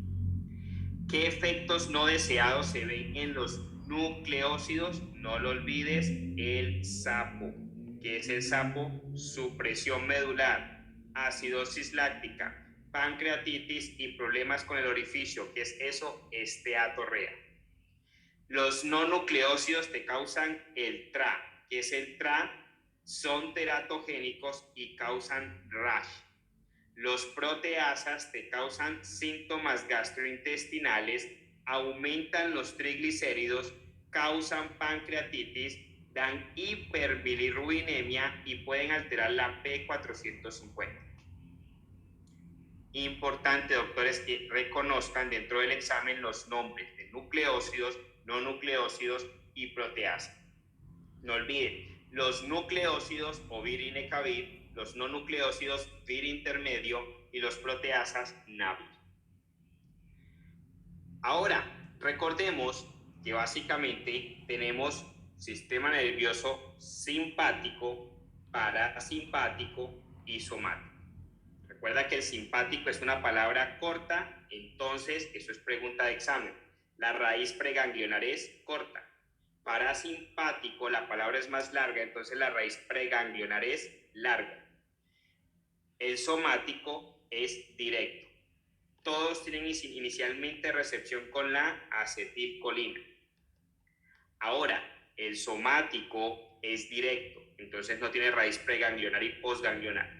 ¿Qué efectos no deseados se ven en los nucleócidos? No lo olvides, el sapo. ¿Qué es el sapo? Supresión medular, acidosis láctica, pancreatitis y problemas con el orificio. ¿Qué es eso? Esteatorrea. Los no nucleócidos te causan el TRA. ¿Qué es el TRA? Son teratogénicos y causan rash. Los proteasas te causan síntomas gastrointestinales, aumentan los triglicéridos, causan pancreatitis, dan hiperbilirrubinemia y pueden alterar la P450. Importante, doctores, que reconozcan dentro del examen los nombres de nucleócidos, no nucleócidos y proteasas. No olviden, los nucleócidos ovir ine cabir, los no nucleócidos vir intermedio y los proteasas navir. Ahora, recordemos que básicamente tenemos sistema nervioso simpático, parasimpático y somático. Recuerda que el simpático es una palabra corta, entonces eso es pregunta de examen. La raíz preganglionar es corta. Parasimpático, la palabra es más larga, entonces la raíz preganglionar es larga. El somático es directo. Todos tienen inicialmente recepción con la acetilcolina. Ahora, el somático es directo, entonces no tiene raíz preganglionar y posganglionar.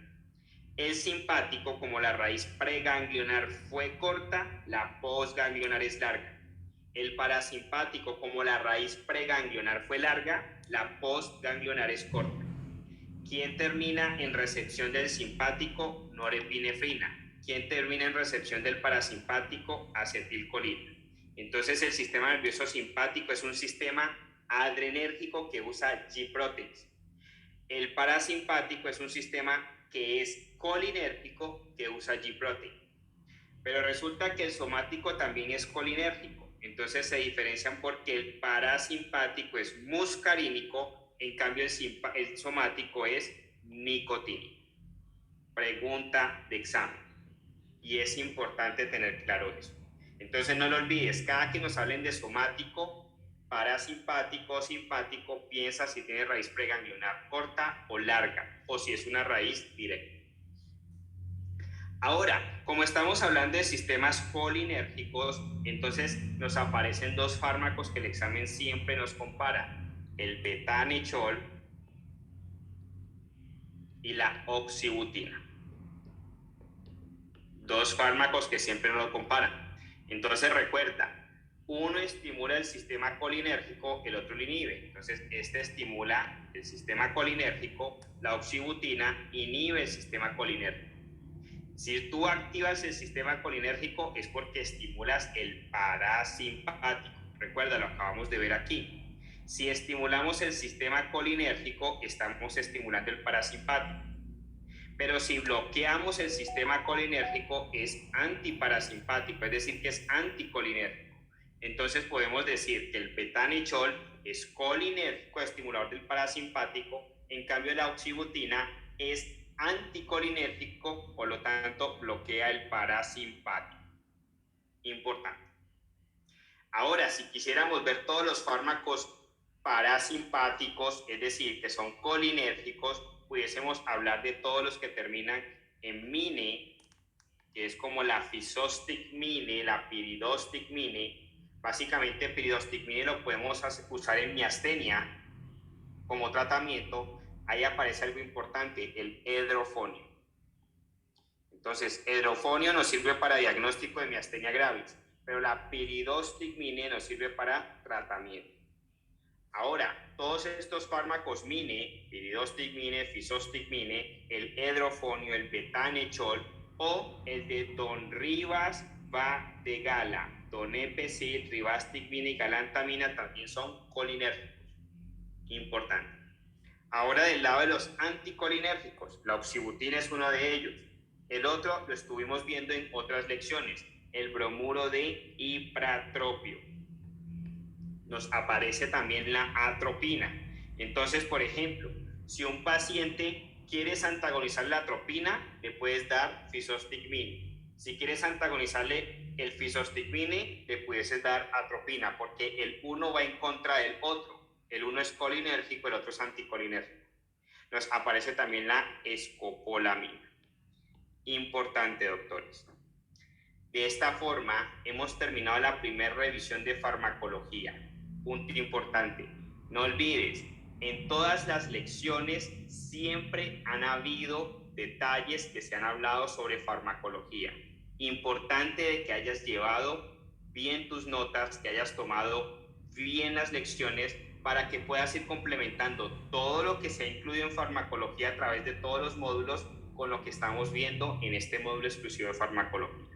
El simpático, como la raíz preganglionar fue corta, la posganglionar es larga. El parasimpático, como la raíz preganglionar fue larga, la postganglionar es corta. ¿Quién termina en recepción del simpático? Norepinefrina. ¿Quién termina en recepción del parasimpático? Acetilcolina. Entonces el sistema nervioso simpático es un sistema adrenérgico que usa G-proteins. El parasimpático es un sistema que es colinérgico que usa G-protein. Pero resulta que el somático también es colinérgico. Entonces se diferencian porque el parasimpático es muscarínico, en cambio el somático es nicotínico. Pregunta de examen. Y es importante tener claro eso. Entonces no lo olvides, cada que nos hablen de somático, parasimpático o simpático, piensa si tiene raíz preganglionar corta o larga, o si es una raíz directa. Ahora, como estamos hablando de sistemas colinérgicos, entonces nos aparecen dos fármacos que el examen siempre nos compara: el betanechol y la oxibutina. Dos fármacos que siempre nos lo comparan. Entonces recuerda, uno estimula el sistema colinérgico, el otro lo inhibe. Entonces este estimula el sistema colinérgico, la oxibutina inhibe el sistema colinérgico. Si tú activas el sistema colinérgico es porque estimulas el parasimpático. Recuerda, lo acabamos de ver aquí. Si estimulamos el sistema colinérgico, estamos estimulando el parasimpático. Pero si bloqueamos el sistema colinérgico es antiparasimpático, es decir, que es anticolinérgico. Entonces podemos decir que el betanechol es colinérgico, estimulador del parasimpático, en cambio la oxibutina es anticolinérgico, por lo tanto bloquea el parasimpático. Importante. Ahora, si quisiéramos ver todos los fármacos parasimpáticos, es decir, que son colinérgicos, pudiésemos hablar de todos los que terminan en mine, que es como la fisostigmine, la piridostigmine. Básicamente piridostigmine lo podemos usar en miastenia como tratamiento. Ahí aparece algo importante, el edrofonio. Entonces, edrofonio nos sirve para diagnóstico de miastenia gravis, pero la piridostigmine nos sirve para tratamiento. Ahora, todos estos fármacos mine, piridostigmine, fisostigmine, el edrofonio, el betanechol o el de donribas-va-de-gala, donepezil, ribastigmina y galantamina también son colinérgicos. Importante. Ahora del lado de los anticolinérgicos, la oxibutina es uno de ellos. El otro lo estuvimos viendo en otras lecciones, el bromuro de ipratropio. Nos aparece también la atropina. Entonces, por ejemplo, si un paciente quieres antagonizar la atropina, le puedes dar fisostigmine. Si quieres antagonizarle el fisostigmine, le puedes dar atropina, porque el uno va en contra del otro. El uno es colinérgico, el otro es anticolinérgico. Nos aparece también la escopolamina. Importante, doctores. De esta forma, hemos terminado la primera revisión de farmacología. Punto importante, no olvides, en todas las lecciones siempre han habido detalles que se han hablado sobre farmacología. Importante de que hayas llevado bien tus notas, que hayas tomado bien las lecciones para que puedas ir complementando todo lo que se ha incluido en farmacología a través de todos los módulos con lo que estamos viendo en este módulo exclusivo de farmacología.